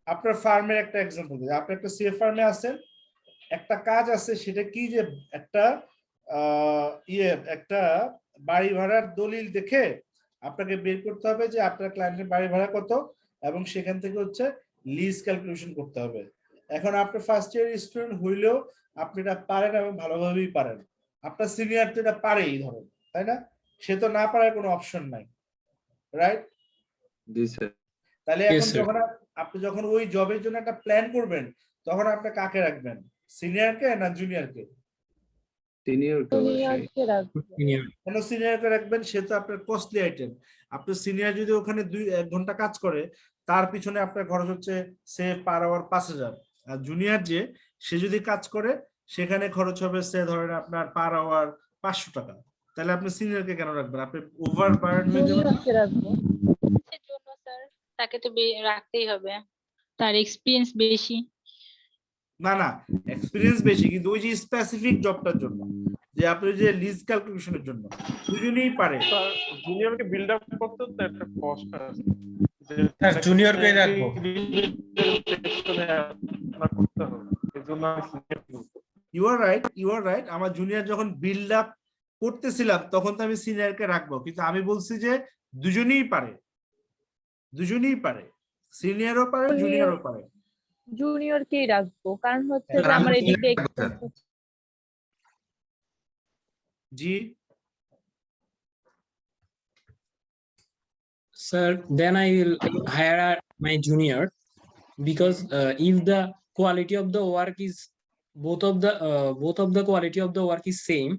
আপনার ফার্মের একটা এক্সাম্পল দিই। আপনি একটা সে ফার্মে আছেন, একটা কাজ আছে, সেটা কি যে একটা একটা বাড়ি ভাড়ার দলিল দেখে আপনাকে বের করতে হবে যে আপনার ক্লায়েন্টের বাড়ি ভাড়া কত, এবং সেখান থেকে হচ্ছে লিজ ক্যালকুলেশন করতে হবে। এখন আপনি ফার্স্ট ইয়ার স্টুডেন্ট হইলেও আপনি এটা পারেন এবং ভালোভাবেই পারেন, আপনার সিনিয়র তো এটা পারেই ধরেন, তাই না? সে তো না পারার কোনো অপশন নাই, রাইট? জি স্যার। তাহলে এখন যখন আপনি যখন ওই জবের জন্য একটা প্ল্যান করবেন, তখন আপনি কাকে রাখবেন, সিনিয়রকে না জুনিয়রকে? কেন সিনিয়রকে রাখবেন? সে তো আপনার কস্টলি আইটেম। আপনার সিনিয়র যদি ওখানে 1 ঘন্টা কাজ করে, তার পিছনে আপনার খরচ হচ্ছে সে পার আওয়ার 5,000। আর জুনিয়র যে সে যদি কাজ করে, সেখানে খরচ হবে সে ধরেন আপনার পার আওয়ার 500 টাকা। তাহলে আপনি সিনিয়রকে কেন রাখবেন? আপনি ওভার বার্ডেন হয়ে যাবেন। তাকে তো রাখতেই হবে, তার এক্সপিরিয়েন্স বেশি। না না, এক্সপিরিয়েন্স বেশি, কিন্তু ওই যে স্পেসিফিক জবটার জন্য, যে আপনি যে লিজ ক্যালকুলেশনের জন্য দুজনেই পারে। জুনিয়রকে বিল্ড আপ করতে তো একটা কষ্ট আছে, স্যার জুনিয়রকেই রাখবো। ইউ আর রাইট, আমার জুনিয়র যখন বিল্ড আপ করতেছিলাম তখন তো আমি সিনিয়রকে রাখবো, কিন্তু আমি বলছি যে দুজনেই পারে, সিনিয়রও পারে জুনিয়রও পারে। জুনিয়রকেই রাখবো, কারণ হচ্ছে যে আমার এদিকে জি Sir, then I will hire my junior, because if the quality of the work is both of the quality of the work is same,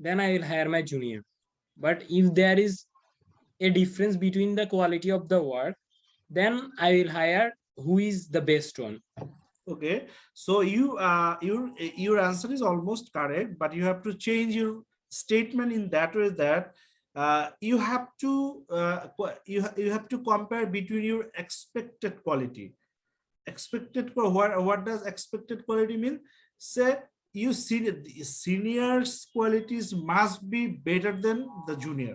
then I will hire my junior. But if there is a difference between the quality of the work, then I will hire who is the best one. Okay, so your answer is almost correct, but you have to change your statement in that way that you have to compare between your expected quality. What does expected quality mean? Say you see the senior's qualities must be better than the junior,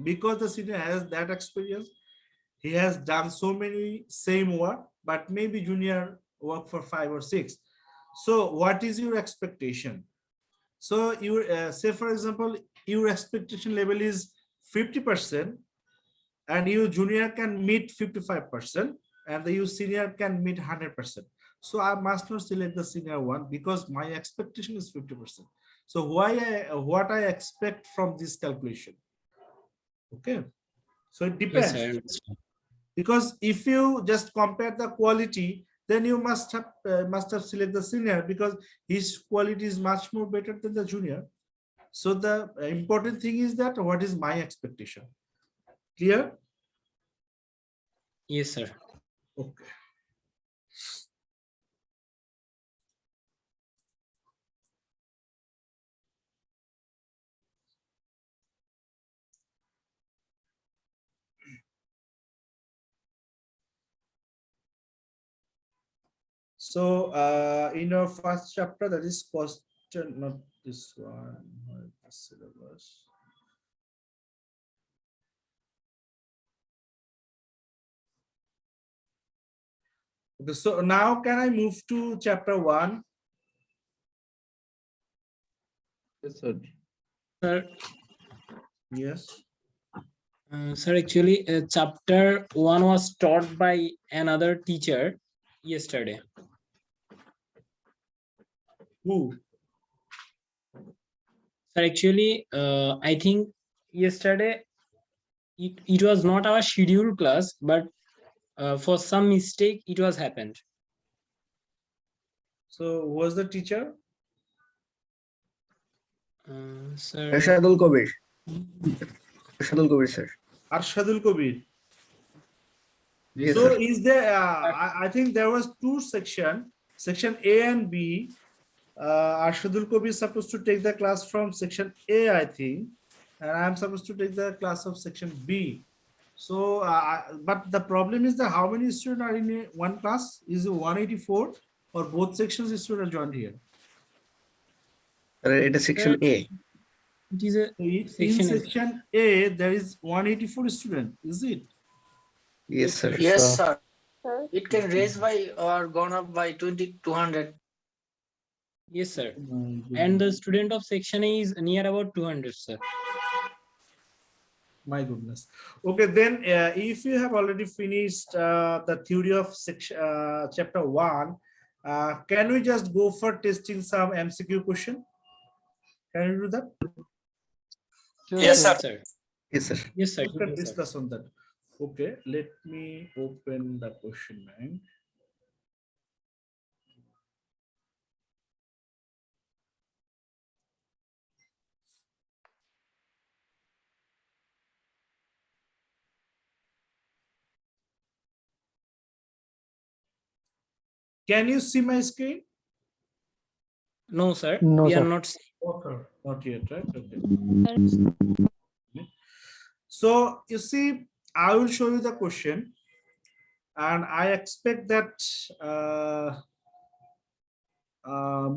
because the senior has that experience, he has done so many same work, but maybe junior work for 5 or 6. So what is your expectation? So you say for example your expectation level is 50%, and you junior can meet 55%, and the you senior can meet 100%. So I must not select the senior one, because my expectation is 50%. So what I expect from this calculation? Okay, so it depends. Yes, Because if you just compare the quality, then you must have selected the senior, because his quality is much more better than the junior. So the important thing is that what is my expectation? Clear? yes sir. Okay. So in our first chapter, that is question, not this one, syllabus. Okay, so now can I move to chapter 1? Yes, sir. Sir, Yes. sir, actually, chapter 1 was taught by another teacher yesterday. Who? Sir, actually, I think yesterday it was not our scheduled class, but for some mistake it was happened. So who was the teacher? Sir, Arshadul Kabir. Arshadul Kabir, sir. Arshadul Kabir. Yes, So sir. is there, I think there was two section A and B. Arshadul Kabir is supposed to take the class from section A, I think, and I'm supposed to take the class of section B. So, but the problem is that how many students are in one class? Is it 184 or both sections students are joined here? It is section A. it is a So in section. section A, there is 184 students, is it? Yes, sir. Yes, sir. It can raise by or gone up by 200. Yes, sir. And the student of section A is near about 200, sir. My goodness. Okay, then if you have already finished the theory of section chapter 1, can we just go for testing some MCQ question? Can you do that? Yes, sir. Yes, sir. Yes, sir. We can discuss on that. Okay, let me open the question bank. Can you see my screen? No, sir. No, We sir. are not. Okay, not yet, right? Okay. So you see, I will show you the question, and I expect that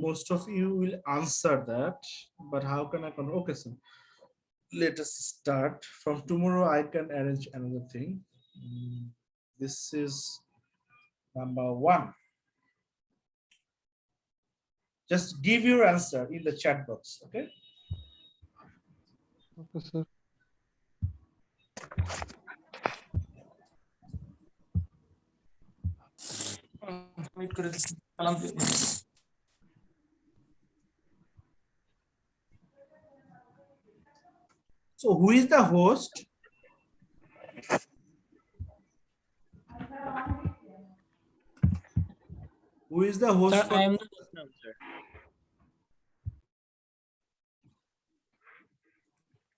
most of you will answer that. But how can I? Okay, so let us start. From tomorrow, I can arrange another thing. This is number 1. Just give your answer in the chat box, okay? Okay, sir. So who is the host? Who is the host? Sir, For I am the question answer.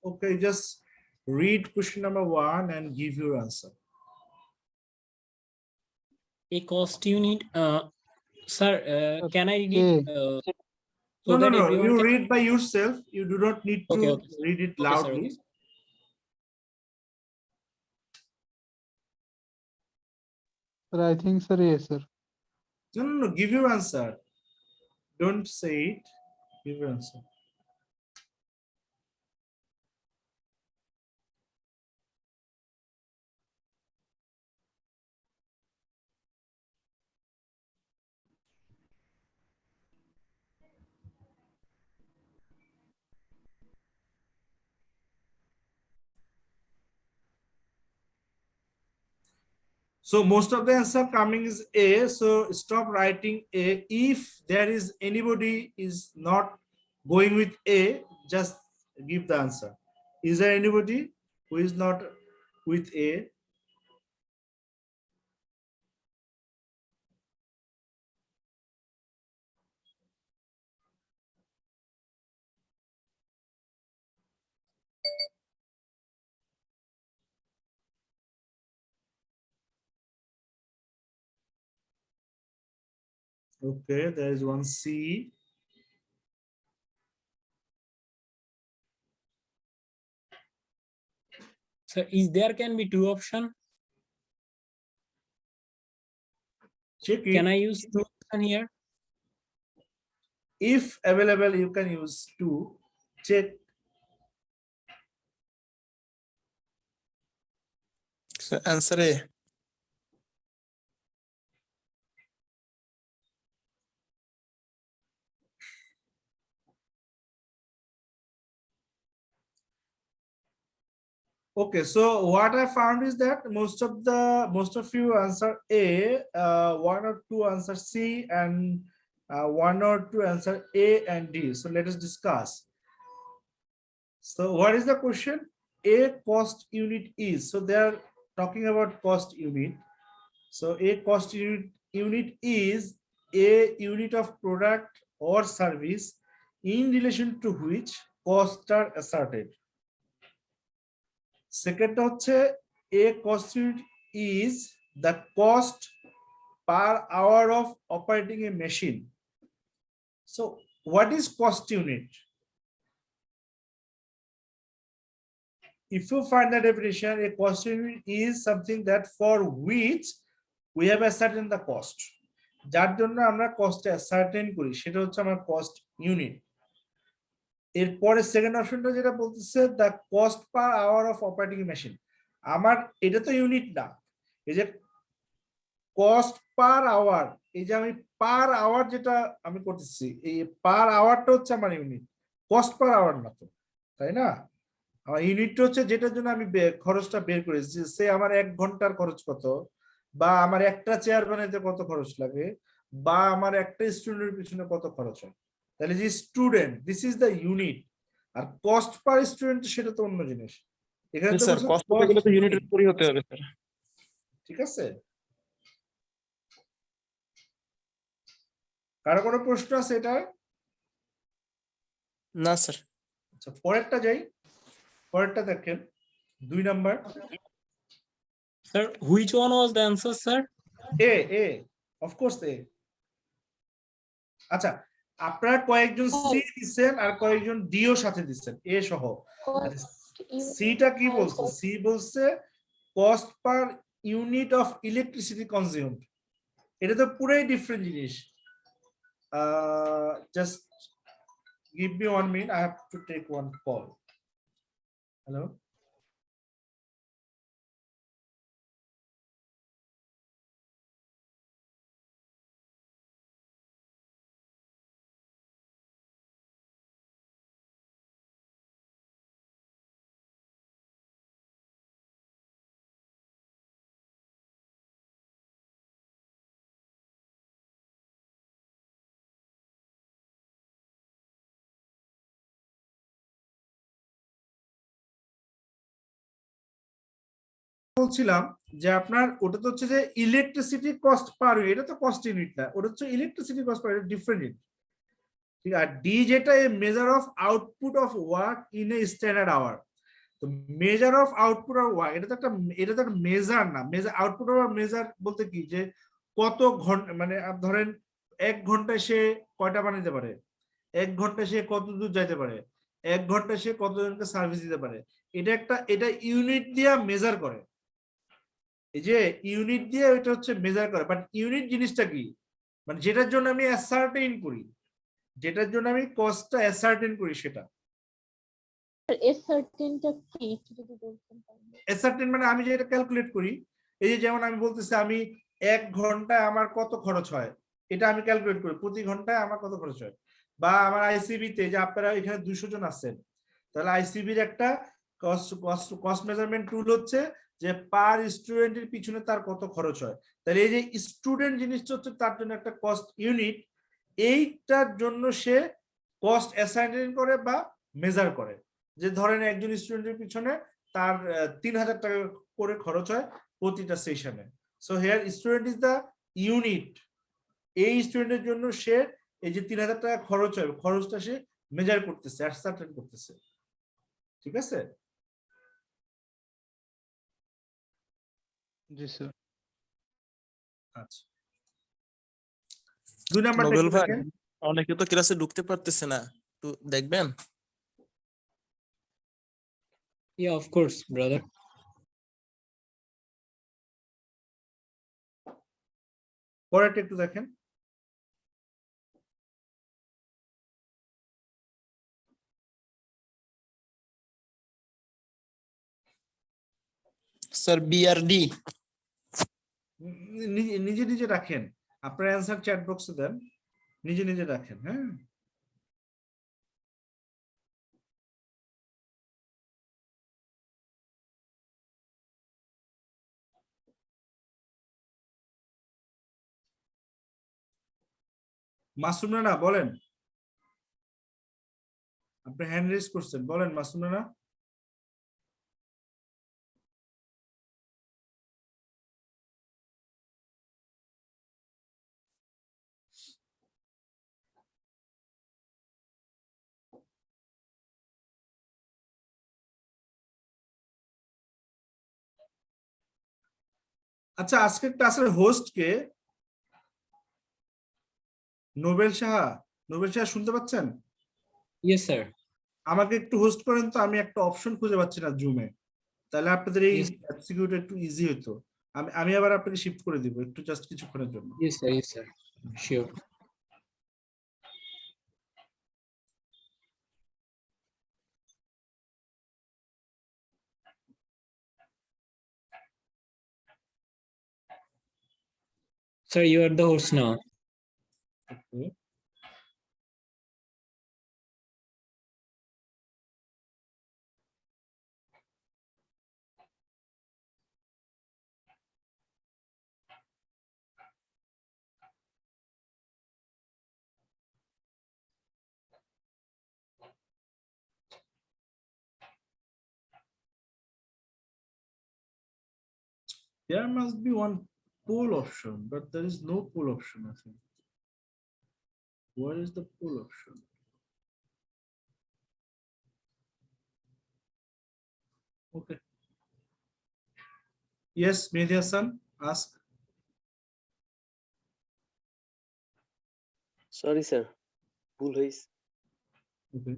okay, just read question number 1 and give your answer. A cost unit. Sir, can I read it? No, that no. everyone You can- read by yourself. You do not need to Okay, read it Okay, sir, loudly. okay, sir. Sir, I think, sir, yes, sir. No. Give your answer. Don't say it. Give your answer. So most of the answer coming is A. So stop writing A. If there is anybody is not going with A, just give the answer. Is there anybody who is not with A? Okay, there is one C. Sir, is there can be 2 option? Check it. Can I use 2 option here? If available, you can use 2. Check. So answer A. Okay, so what I found is that most of you answer A, one or two answer C, and one or two answer A and D. So let us discuss. So what is the question? A cost unit is. So they are talking about cost unit. So a cost unit is a unit of product or service in relation to which costs are asserted. Second হচ্ছে a cost unit is the cost per hour of operating a machine. So what is cost unit? If you find the definition, a cost unit is something that for which we have ascertained the cost. যার জন্য আমরা cost ascertain করি সেটা হচ্ছে আমার cost unit. এরপরে second অপশনটা যেটা বলতেছে the cost per hour of operating a machine. আমার এটা তো ইউনিট না, এই যে cost per hour, এই যে আমি per hour যেটা আমি করতেছি, এই per hourটা হচ্ছে আমার ইউনিট, cost per hour না তো, তাই না? আমার ইউনিটটা হচ্ছে যেটার জন্য আমি খরচটা বের করেছি, সে আমার 1 ঘন্টার খরচ কত, বা আমার একটা চেয়ার বানাইতে কত খরচ লাগে, বা আমার একটা স্টুডেন্টের পিছনে কত খরচ হয়। তাহলে যে student, this is the unit, আর কস্ট পার স্টুডেন্ট সেটা তো অন্য জিনিস। এখানে তো স্যার কষ্ট করতে গেলে তো ইউনিটের উপরই হতে হবে স্যার। ঠিক আছে, কারো কোনো প্রশ্ন আছে এটা? না স্যার। আচ্ছা পরেরটা যাই, পরেরটা দেখেন 2 number. Sir, which one was the answer, sir? A, of course A. আচ্ছা আপনারা কয়েকজন সি দিচ্ছেন আর কয়েকজন ডি ও সাথে দিচ্ছেন এ সহ। সিটা কি বলছে? সি বলছে cost per unit of electricity consumed. এটা তো পুরোই ডিফারেন্ট জিনিস। Just give me 1 minute, I have to take one call. Hello, বলছিলাম যে আপনার ওটা তো হচ্ছে যে ইলেকট্রিসিটি কস্ট পার ইউনিট, এটা তো কস্ট ইউনিট না, ওটা হচ্ছে electricity cost per unit, different unit. ঠিক আছে, ডি যেটা measure of output of work in a standard hour. তো measure of output of work এটা তো একটা মেজার না। মেজার আউটপুট অফ মেজার বলতে কি যে কত ঘন্টা, মানে ধরেন 1 ঘন্টায় সে কয়টা বানাইতে পারে, 1 ঘন্টায় সে কত দূর যাইতে পারে, 1 ঘন্টায় সে কতজনকে সার্ভিস দিতে পারে। এটা ইউনিট দিয়ে মেজার করে, এই যে ইউনিট দিয়ে এটা হচ্ছে মেজার করে। বাট ইউনিট জিনিসটা কি, মানে যেটার জন্য আমি অ্যাসার্টেইন করি, যেটার জন্য আমি কস্টটা অ্যাসার্টেইন করি সেটা। অ্যাসার্টেইনটা কি একটু যদি বলতেন তাহলে। অ্যাসার্টেইন মানে আমি যেটা ক্যালকুলেট করি, এই যে যেমন আমি বলতেছি আমি 1 ঘন্টায় আমার কত খরচ হয়, এটা আমি ক্যালকুলেট করি প্রতি ঘন্টায় আমার কত খরচ হয়। বা আমার আইসিবি তে যে আপনারা এখানে 200 জন আছেন, তাহলে আইসিবির একটা কস্ট মেজারমেন্ট টুল হচ্ছে যে পার স্টুডেন্টের পিছনে তার কত খরচ হয়। তাহলে এই যে স্টুডেন্ট জিনিসটা হচ্ছে তার জন্য একটা কস্ট ইউনিট, এইটার জন্য সে কস্ট অ্যাসাইন করে বা মেজার করে। যে ধরেন একজন স্টুডেন্টের পিছনে তার 3000 টাকা করে খরচ হয় প্রতিটা সেশনে। So here student is the unit. এই স্টুডেন্টের জন্য সে এই যে 3000 টাকা খরচ হয়, খরচটা সে মেজার করতেছে, অ্যাসার্টেন করতেছে। ঠিক আছে? জি স্যার। আচ্ছা 2 নাম্বারটা নোবেল একটু ভাই, দেখেন। অনেকে তো ক্লাসে ঢুকতে পারতেছে না, একটু দেখবেন। Yeah, of course, brother. পরেরটা একটু দেখেন। স্যার বিআরডি নিজে নিজে রাখেন, আপনার অ্যান্সার চ্যাট বক্সে দেন, নিজে নিজে রাখেন। হ্যাঁ, মাসুম রানা বলেন, আপনি হ্যান্ড রেজ করছেন, বলেন মাসুম রানা। আচ্ছা, আজকের ক্লাসের হোস্ট কে? নোবেল সাহা। নোবেল সাহা শুনতে পাচ্ছেন? Yes sir. আমাকে একটু হোস্ট করেন তো, আমি একটা অপশন খুঁজে পাচ্ছি না জুমে, তাহলে আপনাদের এই এমসিকিউটা একটু ইজি হতো। আমি আবার আপনাকে শিফট করে দিব একটু, জাস্ট কিছুক্ষণের জন্য। Yes sir, yes sir, sure. Sir, you are the host now. Okay. There must be one poll option, but there is no poll option, I think. Where is the poll option? Okay. Yes, Mehdi Hassan, ask. Sorry, sir. ভুল হয়েছে। Okay.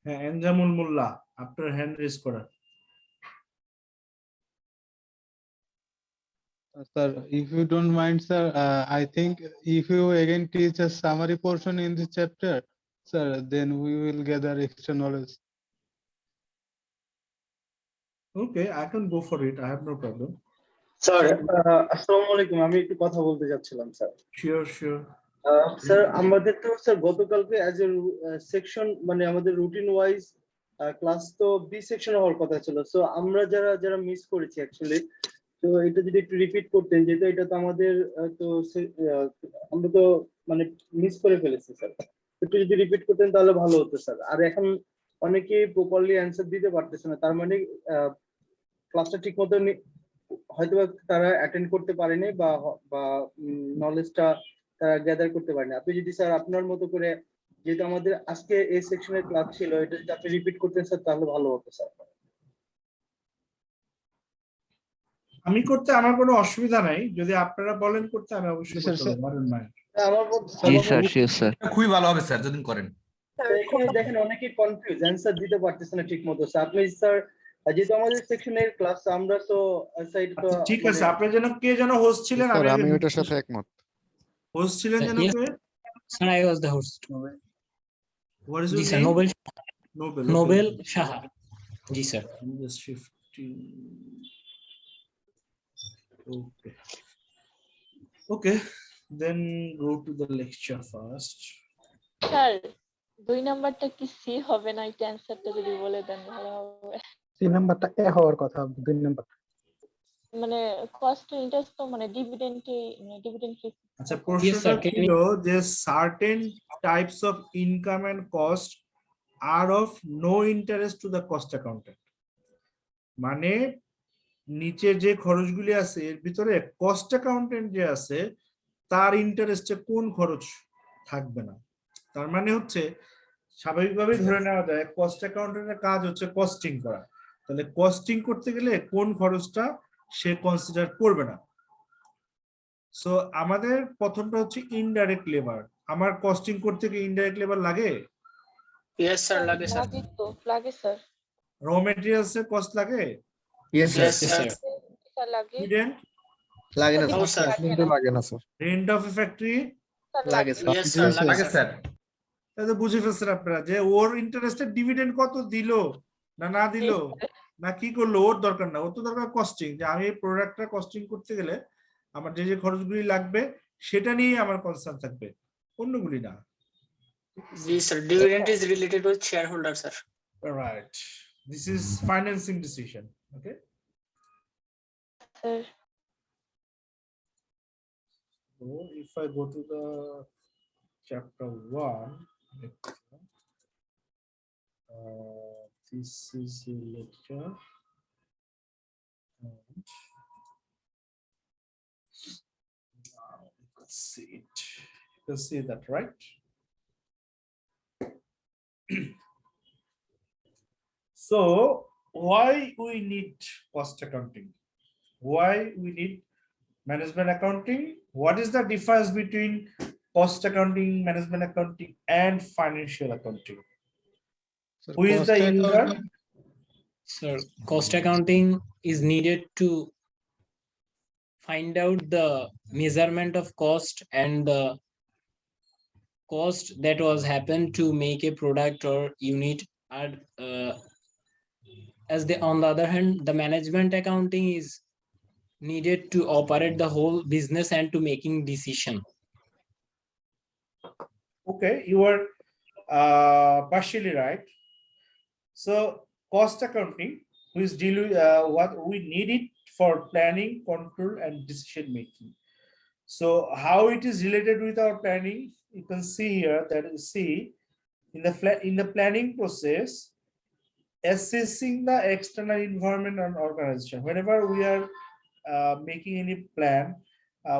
হ্যাঁ, এনজামুল মোল্লা, আপনার hand raise করা। Sir, if you don't mind, sir, I think if you again teach a summary portion in this chapter, sir, then we will gather extra knowledge. Okay, I can go for it. I have no problem. Sir আসসালামু আলাইকুম, আমি একটু কথা বলতে যাচ্ছিলাম sir. Sure, sure. Sir আমাদের তো sir গতকালকে অ্যাজ এ সেকশন মানে আমাদের রুটিন ওয়াইজ ক্লাস তো বি সেকশন হওয়ার কথা ছিল, সো আমরা যারা মিস করেছি অ্যাকচুয়ালি, তো এটা যদি একটু রিপিট করতেন, যেহেতু এটা তো আমাদের তো আমরা তো মানে মিস করে ফেলেছি স্যার, একটু যদি রিপিট করতেন তাহলে ভালো হতো স্যার। আর এখন অনেকে প্রপারলি অ্যান্সার দিতে পারতেছে না, তার মানে ক্লাসটা ঠিক মতো হয়তো তারা অ্যাটেন্ড করতে পারেনি বা নলেজটা তারা গ্যাদার করতে পারেনি। আপনি যদি স্যার আপনার মতো করে, যেহেতু আমাদের আজকে এই সেকশনের ক্লাস ছিল, এটা যদি আপনি রিপিট করতেন স্যার তাহলে ভালো হতো স্যার। আমি করতে আমার কোনো অসুবিধা নাই, যদি আপনারা বলেন করতে আমি অবশ্যই করতে পারবো। খুবই ভালো হবে স্যার যদি করেন। এখানে দেখেন অনেকে কনফিউজ, অ্যানসার দিতে পারতেছে না ঠিক মতো। আপনি স্যার যেহেতু আমাদের সেকশনের ক্লাস, আমরা তো সাইড তো ঠিক আছে, আপনি যেন কে যেন হোস্ট ছিলেন? আমি ওটার সাথে একমত। হোস্ট ছিলেন যেন কে? Sir, I was the host. What is Ji your sir, name? Nobel. Nobel. Nobel Shaha. Ji sir. I'm just shifting. Okay. Okay, then go to the lecture first. Sir 2 নাম্বারটা কি C হবে না? এটা অ্যানসারটা যদি বলে দেন ভালো হবে। সি নাম্বারটা এ হওয়ার কথা, 2 নাম্বার মানে কস্ট ইন্টারেস্ট তো মানে ডিভিডেন্ড আচ্ছা, প্রশ্নটা ছিল যে certain types of income and cost are of no interest to the cost accountant. মানে নিচে যে খরচগুলি আছে এর ভিতরে কস্ট অ্যাকাউন্টেন্ট যে আছে তার ইন্টারেস্টে কোন খরচ থাকবে না। তার মানে হচ্ছে স্বাভাবিকভাবেই ধরে নেওয়া যায় কস্ট অ্যাকাউন্টেন্টের কাজ হচ্ছে কস্টিং করা, তাহলে কস্টিং করতে গেলে কোন খরচটা সে কনসিডার করবে না। সো আমাদের প্রথমটা হচ্ছে ইনডাইরেক্ট লেবার। আমার কস্টিং করতে কি ইনডাইরেক্ট লেবার লাগে? ইয়েস স্যার, লাগে স্যার। লাগে স্যার। র ম্যাটেরিয়ালস এর কস্ট লাগে? Yes sir. স্যার লাগে। স্টুডেন্ট লাগে না স্যার। কিন্তু লাগে না sir. Rent of A factory লাগে স্যার। ইয়েস স্যার, লাগে স্যার। তাহলে বুঝে ফেলছেন আপনারা যে ওর ইন্টারেস্টের ডিভিডেন্ড কত দিল না দিল না কি করলো ওর দরকার না, ওর তো দরকার কস্টিং, যে আমি এই প্রোডাক্টটা কস্টিং করতে গেলে আমার যে যে খরচগুলি লাগবে সেটা নিয়ে আমার কনসার্ন থাকবে, অন্যগুলি না। জি sir, dividend is related with shareholder sir. Right, this is financing decision. Okay, Sir. so if I go to the chapter 1, this is a lecture, and now let's see it. You can see that, right? So why we need cost accounting? Why we need management accounting? What is the difference between cost accounting, management accounting, and financial accounting? Sir, Who is cost the user? accounting- Sir, cost accounting is needed to find out the measurement of cost and the cost that was happened to make a product or unit. And on the other hand, the management accounting is needed to operate the whole business and to making decision. Okay, you are partially right. So cost accounting, which deal with what we need it for planning, control, and decision making. So how it is related with our planning, you can see here that you see in the planning process, assessing the external environment and organization. Whenever we are making any plan,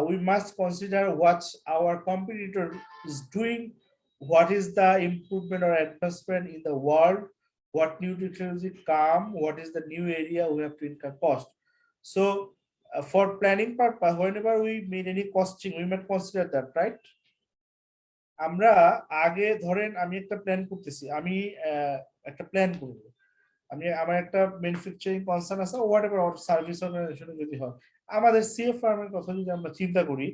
we must consider what our competitor is doing, what is the improvement or advancement in the world, what new technology come, what is the new area we have to incur cost. So for planning purpose, whenever we made any costing, we might consider that, right? আমরা আগে ধরেন আমি একটা plan করতেছি, আমি একটা plan করব, আমি আমার একটা ম্যানুফ্যাকচারিং কনসার্ন আছে, হোয়াটএভার সার্ভিস অর্গানাইজেশন যদি হয়, আমাদের সিএফ ফার্মের কথা যদি আমরা চিন্তা করি,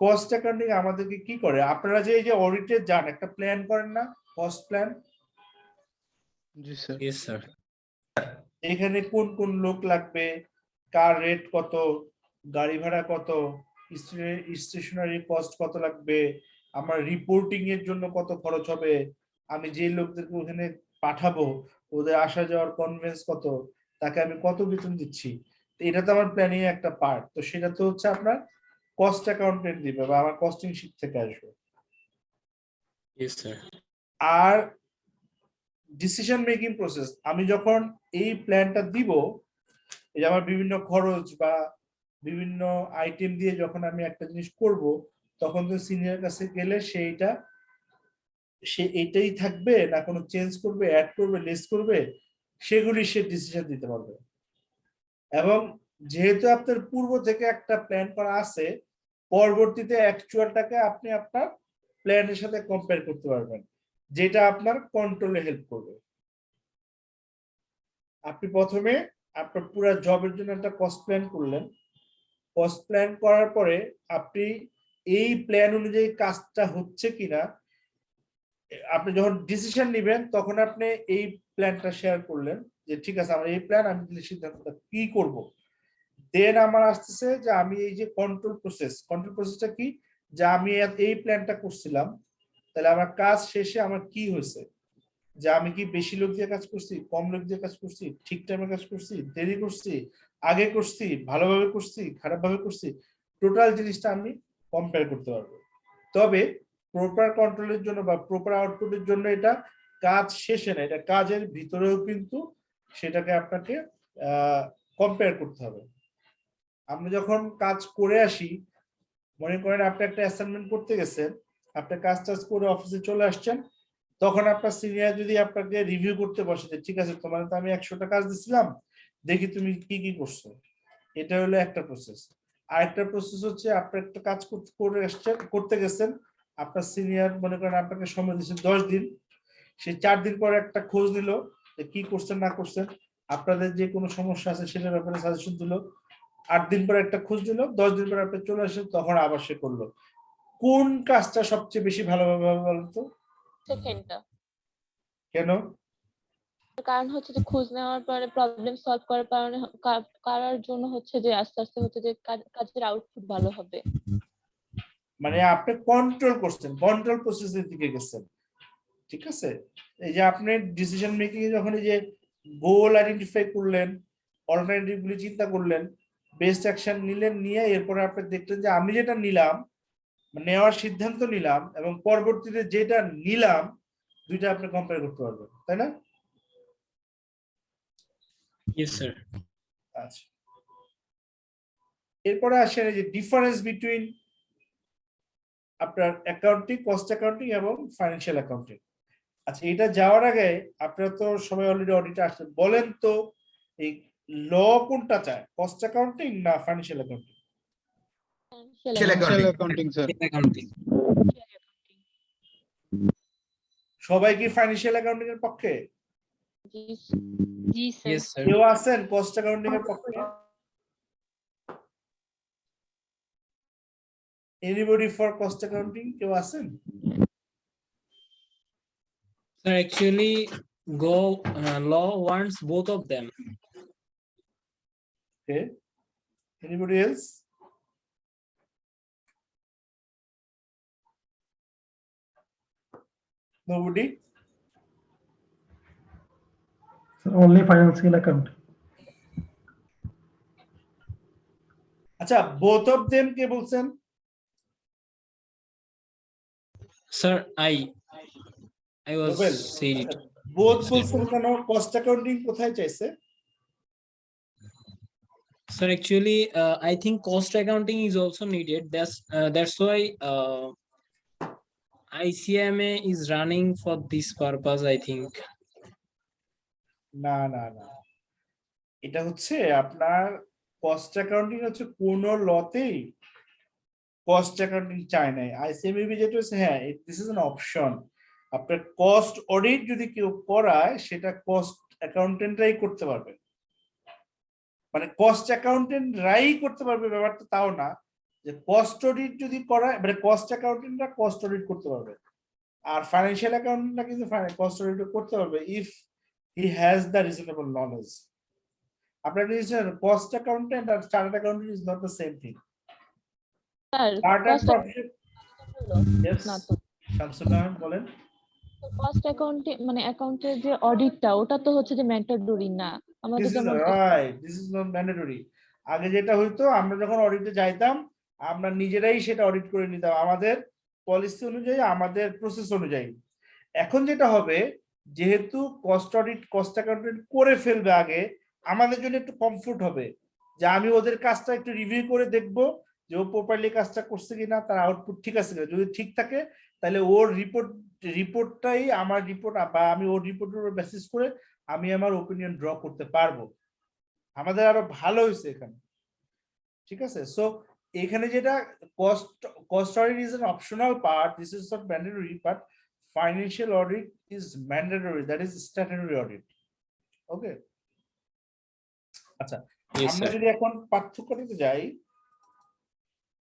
কস্ট অ্যাকাউন্টিং আমাদেরকে কি করে? আপনারা যে এই যে অডিটে যান, একটা প্ল্যান করেন না, কস্ট প্ল্যান? জি স্যার। Yes, sir. এখানে কোন কোন লোক লাগবে, কার রেট কত, গাড়ি ভাড়া কত, স্টেশনারি কস্ট কত লাগবে, আমার রিপোর্টিং এর জন্য কত খরচ হবে, আমি যে লোকদেরকে ওখানে পাঠাবো ওদের আসা যাওয়ার কনভেন্স কত, তাকে আমি কত বেতন দিচ্ছি, এটা তো আমার প্ল্যানিং এর একটা পার্ট। তো সেটা তো হচ্ছে আপনার কস্ট অ্যাকাউন্টেন্ট দিবে বা আমার কস্টিং শীট থেকে আসবে। Yes, sir. আর ডিসিশন মেকিং প্রসেস, আমি যখন এই প্ল্যানটা দিব, এই যে আমার বিভিন্ন খরচ বা বিভিন্ন আইটেম দিয়ে যখন আমি একটা জিনিস করব, তখন তো সিনিয়র কাছে গেলে সে এটাই থাকবে না কোনো চেঞ্জ করবে, অ্যাড করবে, লেস করবে, সেগুলি সে ডিসিশন দিতে পারবে। এবং যেহেতু আপনার পূর্ব থেকে একটা প্ল্যান করা আছে, পরবর্তীতে অ্যাকচুয়ালটাকে আপনি আপনার প্ল্যানের সাথে কম্পেয়ার করতে পারবেন, যেটা আপনার কন্ট্রোলে হেল্প করবে। আপনি প্রথমে আপনার পুরো জবের জন্য একটা কস্ট প্ল্যান করলেন, কস্ট প্ল্যান করার পরে আপনি এই প্ল্যান অনুযায়ী কাজটা হচ্ছে কিনা, আপনি যখন ডিসিশন নেবেন তখন আপনি এই প্ল্যানটা শেয়ার করলেন যে ঠিক আছে আমার এই প্ল্যান, আমি সিদ্ধান্তটা কি করব। দেন আমার আসতেছে যে আমি এই যে কন্ট্রোল প্রসেসটা কি, যে আমি এই প্ল্যানটা করছিলাম, তাহলে আমার কাজ শেষে আমার কি হয়েছে, যে আমি কি বেশি লোক দিয়ে কাজ করছি, কম লোক দিয়ে কাজ করছি, ঠিক টাইমে কাজ করছি, দেরি করছি, আগে করছি, ভালোভাবে করছি, খারাপভাবে করছি, টোটাল জিনিসটা আমি কম্পেয়ার করতে পারবো। তবে প্রপার কন্ট্রোলের জন্য বা প্রপার আউটপুটের জন্য এটা কাজ শেষে না, এটা কাজের ভিতরেও কিন্তু সেটাকে আপনাকে কম্পেয়ার করতে হবে। আপনি যখন কাজ করে আসি, মনে করেন আপনি একটা অ্যাসাইনমেন্ট করতে গেছেন, আপনি কাজ টাজ করে অফিসে চলে আসছেন, তখন আপনার সিনিয়র যদি আপনাকে রিভিউ করতে বসে যে ঠিক আছে তোমার তো আমি 100টা কাজ দিছিলাম, দেখি তুমি কি কি করছো, এটা হলো একটা প্রসেস। আরেকটা প্রসেস হচ্ছে আপনি একটা কাজ করতে গেছেন, আপনার সিনিয়র মনে করেন আপনাকে সময় দিয়েছে 10 দিন, সে 4 দিন পরে একটা খোঁজ নিল যে কি করছেন না করছেন, আপনাদের যে কোনো সমস্যা আছে সেটার ব্যাপারে সাজেশন দিল, 8 দিন পরে একটা খোঁজ দিল, 10 দিন পরে আপনি চলে আসেন, তখন আবার সে করলো। কোন কাজটা সবচেয়ে বেশি ভালোভাবে হবে বলতো? সেকেন্ডটা। কেন? কারণ হচ্ছে যে খোঁজ নেওয়ার পরে প্রবলেম সলভ করার জন্য হচ্ছে যে আস্তে আস্তে হচ্ছে যে কাজের আউটপুট ভালো হবে। মানে আপনি কন্ট্রোল করছেন, কন্ট্রোল প্রসেসের দিকে গেছেন, ঠিক আছে? এই যে আপনি ডিসিশন মেকিং এ যখন এই যে গোল আইডেন্টিফাই করলেন, অল্টারনেটিভ গুলি চিন্তা করলেন, বেস্ট অ্যাকশন নিলেন, নিয়ে এরপরে আপনি দেখলেন যে আমি যেটা নিলাম, নেওয়ার সিদ্ধান্ত নিলাম এবং পরবর্তীতে যেটা নিলাম, দুইটা আপনি কম্পেয়ার করতে পারবেন, তাই না? Yes sir. আচ্ছা, এরপরে আসেন এই যে ডিফারেন্স বিটুইন আপনার অ্যাকাউন্টিং, কস্ট অ্যাকাউন্টিং এবং ফাইন্যান্সিয়াল অ্যাকাউন্টিং। আচ্ছা, এটা যাওয়ার আগে আপনারা তো সবাই অলরেডি অডিটে আসছেন, বলেন তো এই ল কোনটা চায়, কস্ট অ্যাকাউন্টিং না ফাইন্যান্সিয়াল অ্যাকাউন্টিং? Accounting sir. সবাই কি ফাইন্যান্সিয়াল অ্যাকাউন্টিং এর পক্ষে? জি স্যার। কেউ আছেন কস্ট অ্যাকাউন্টিং এর পক্ষে? এনিবডি ফর কস্ট অ্যাকাউন্টিং কেউ আছেন? Sir, actually, law wants both of them. Okay. Anybody else? Nobody? Only financial account. আচ্ছা, both of them কে বলছেন? Sir, I was Nobel. saying it. Both বলছেন কেন? কস্ট অ্যাকাউন্টিং কোথায় চাইছে? Sir, actually, I think cost accounting is also needed. That's why ICMA is running for this purpose, I think. না না না, এটা হচ্ছে আপনার কস্ট অ্যাকাউন্টিং হচ্ছে কোন লতেই কস্ট অ্যাকাউন্টিং চায় নাই। আইসিএমবি যেটা হচ্ছে, হ্যাঁ দিস ইজ অ্যান অপশন, আপনার কস্ট অডিট যদি কেউ করায় সেটা কস্ট অ্যাকাউন্টেন্টরাই করতে পারবে, মানে কস্ট অ্যাকাউন্টেন্টরাই করতে পারবে ব্যাপারটা তাও না, যে কস্ট অডিট যদি করায় মানে কস্ট অ্যাকাউন্টেন্টরা কস্ট অডিট করতে পারবে, আর ফাইন্যান্সিয়াল অ্যাকাউন্টেন্টরা কিন্তু কস্ট অডিট করতে পারবে if he has the reasonable knowledge. আপনার কস্ট অ্যাকাউন্টেন্ট আর chartered accountant is not the same thing. বলেন। কস্ট অ্যাকাউন্টিং মানে অ্যাকাউন্টের যে অডিটটা ওটা তো হচ্ছে যে ম্যান্ডেটরি না আমাদের, যেমন দিস ইজ নট ম্যান্ডেটরি। আগে যেটা হইতো, আমরা যখন অডিটে যাইতাম আমরা নিজেরাই সেটা অডিট করে নিতাম আমাদের পলিসি অনুযায়ী, আমাদের প্রসেস অনুযায়ী। এখন যেটা হবে, যেহেতু কস্ট অডিট কস্ট অ্যাকাউন্টেন্ট করে ফেলবে আগে, আমাদের জন্য একটু কমফোর্ট হবে যে আমি ওদের কাজটা একটু রিভিউ করে দেখবো যে ও প্রপারলি কাজটা করছে কিনা, তার আউটপুট ঠিক আছে কিনা। যদি ঠিক থাকে তাহলে ওর রিপোর্টটাই আমার রিপোর্ট, বা আমি ওর রিপোর্টের উপর বেসিস করে আমি আমার ওপিনিয়ন ড্র করতে পারবো। আমাদের আরো ভালো হয়েছে এখানে, ঠিক আছে? সো এখানে যেটা cost audit is an optional part, this is not mandatory, but financial audit is mandatory, that is statutory audit. Okay, আচ্ছা, আমরা যদি এখন পার্থক্যটাতে যাই,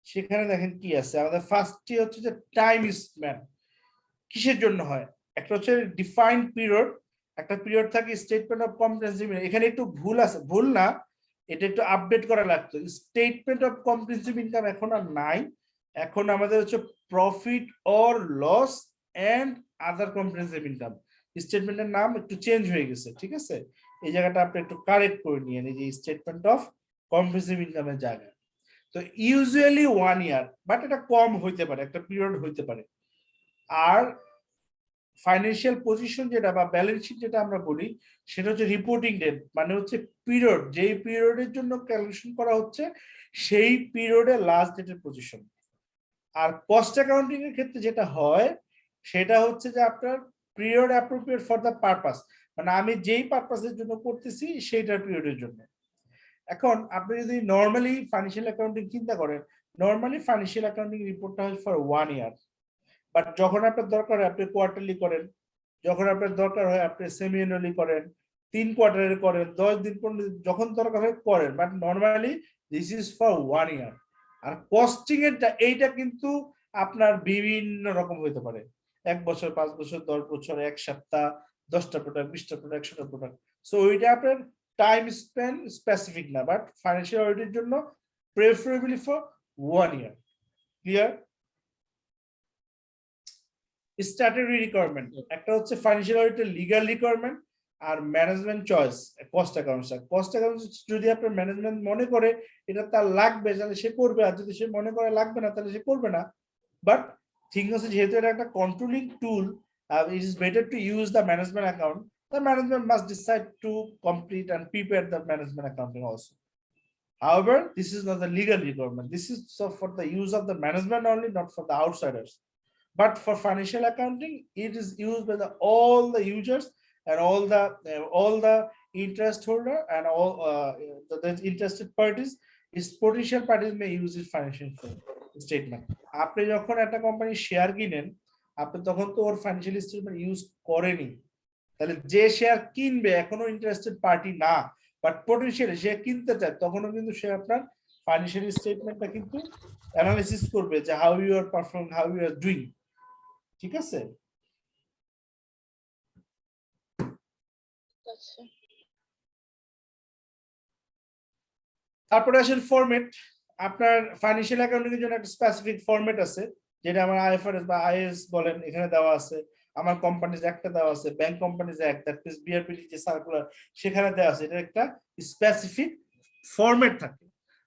সেখানে দেখেন কি আছে আমাদের। ফার্স্টটি হচ্ছে যে টাইম স্প্যান কিসের জন্য হয়। একটা হচ্ছে ডিফাইন্ড পিরিয়ড, একটা পিরিয়ড থাকে স্টেটমেন্ট অফ কম্প্রিহেনসিভ। এখানে একটু ভুল আছে, ভুল না, এটা একটু আপডেট করা লাগতো। স্টেটমেন্ট অফ কম্প্রিহেনসিভ ইনকাম এখন আর নাই, এখন আমাদের হচ্ছে profit or loss and other comprehensive income. স্টেটমেন্টের নাম একটু চেঞ্জ হয়ে গেছে, ঠিক আছে? এই জায়গাটা আপনি একটু কারেক্ট করে নিয়েন, এই যে স্টেটমেন্ট অফ কম্প্রিহেনসিভ ইনকামের জায়গায়। তো ইউজুয়ালি 1 ইয়ার, বাট এটা কম হইতে পারে, একটা পিরিয়ড হইতে পারে। আর ফাইন্যান্সিয়াল পজিশন যেটা বা ব্যালেন্স শিট যেটা আমরা বলি, সেটা হচ্ছে রিপোর্টিং ডেট, মানে হচ্ছে পিরিয়ড, যেই পিরিয়ডের জন্য ক্যালকুলেশন করা হচ্ছে সেই পিরিয়ডের লাস্ট ডেটের পজিশন। আর কস্ট অ্যাকাউন্টিং এর ক্ষেত্রে যেটা হয় সেটা হচ্ছে যে আপনার period appropriate for the purpose, মানে আমি যেই পারপাসের জন্য করতেছি সেইটার পিরিয়ডের জন্য। এখন আপনি যদি নর্মালি ফাইন্যান্সিয়াল অ্যাকাউন্টিং চিন্তা করেন, নর্মালি ফাইন্যান্সিয়াল অ্যাকাউন্টিং রিপোর্টটা হয় ফর 1 ইয়ার, বাট যখন আপনার দরকার হয় আপনি কোয়ার্টারলি করেন, যখন আপনার দরকার হয় আপনি সেমি অ্যানুয়ালি করেন, 3 কোয়ার্টারে করেন, 10 দিন পর যখন দরকার হয় করেন, but normally this is for 1 year. আর কস্টিং এরটা এইটা কিন্তু আপনার বিভিন্ন রকম হতে পারে, 1 বছর, 5 বছর, 10 বছর, 1 সপ্তাহ, 10টা প্রোডাক্ট, 20টা প্রোডাক্ট, 100টা প্রোডাক্ট। সো ওইটা আপনার টাইম স্প্যান স্পেসিফিক না, বাট ফাইন্যান্সিয়াল অডিটের জন্য preferably for 1 year. Clear? Statutory requirement, একটা হচ্ছে ফাইন্যান্সিয়াল অডিটের লিগ্যাল রিকোয়ারমেন্ট, আর management choice cost accounts. Cost accounts যদি আপনার ম্যানেজমেন্ট মনে করে এটা তার লাগবে তাহলে সে করবে, আর যদি সে মনে করে লাগবে না তাহলে সে করবে না। বাট ঠিক আছে, যেহেতু এটা একটা controlling tool, it is better to use the management account. The management must decide to complete and prepare the management accounting also. However, this is not the legal requirement. This is so for the use of the management only, not for the outsiders. But for financial accounting, it is used by all the users and all the interest holder and all the interested parties. Is potential parties may use this financial statement. আপনি যখন একটা company share কিনেন, আপনি তখন তো ওর financial statement use করেনি, তাহলে যে শেয়ার কিনবে এখনো ইন্টারেস্টেড পার্টি না, বাট পটেনশিয়ালি সে কিনতে চায়, তখনও কিন্তু সে আপনার ফাইন্যান্সিয়াল স্টেটমেন্টটা কিন্তু অ্যানালাইসিস করবে যে how you are perform, how you are doing. ঠিক আছে? তারপরে আসেন ফরম্যাট। আপনার ফাইন্যান্সিয়াল অ্যাকাউন্টিং এর জন্য একটা স্পেসিফিক ফরম্যাট আছে, যেটা আমার আইএফআরএস বা আইএস বলেন, এখানে দেওয়া আছে। আমার কোম্পানিজ একটা দেওয়া আছে, ব্যাংক কোম্পানিজ এক, দ্যাট মিন্স বিআরপিটি যে সার্কুলার সেখানে দেওয়া আছে, এটা একটা স্পেসিফিক ফরম্যাট থাকে।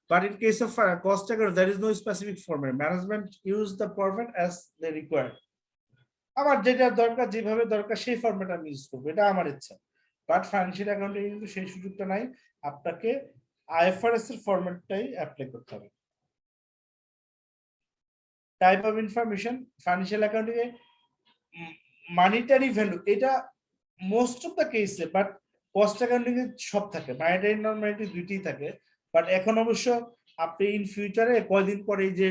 But in case of cost account there is no specific format. Management use the format as they require. আমার যেটা দরকার, যেভাবে দরকার সেই ফরম্যাট আমি ইউজ করবো, এটা আমার ইচ্ছা। বাট ফাইন্যান্সিয়াল অ্যাকাউন্টিং কিন্তু সেই সুযোগটা নাই, আপনাকে আইএফআরএস এর ফরম্যাটটাই অ্যাপ্লাই করতে হবে। Type of information financial accounting A monetary value, এটা মোস্ট অফ দ্য কেসে, বাট কস্ট অ্যাকাউন্টিং এ সব থাকে, মানিটারি নন মানিটারি দুইটাই থাকে। বাট এখন অবশ্য আপনি ইন ফিউচারে কয়দিন পরে এই যে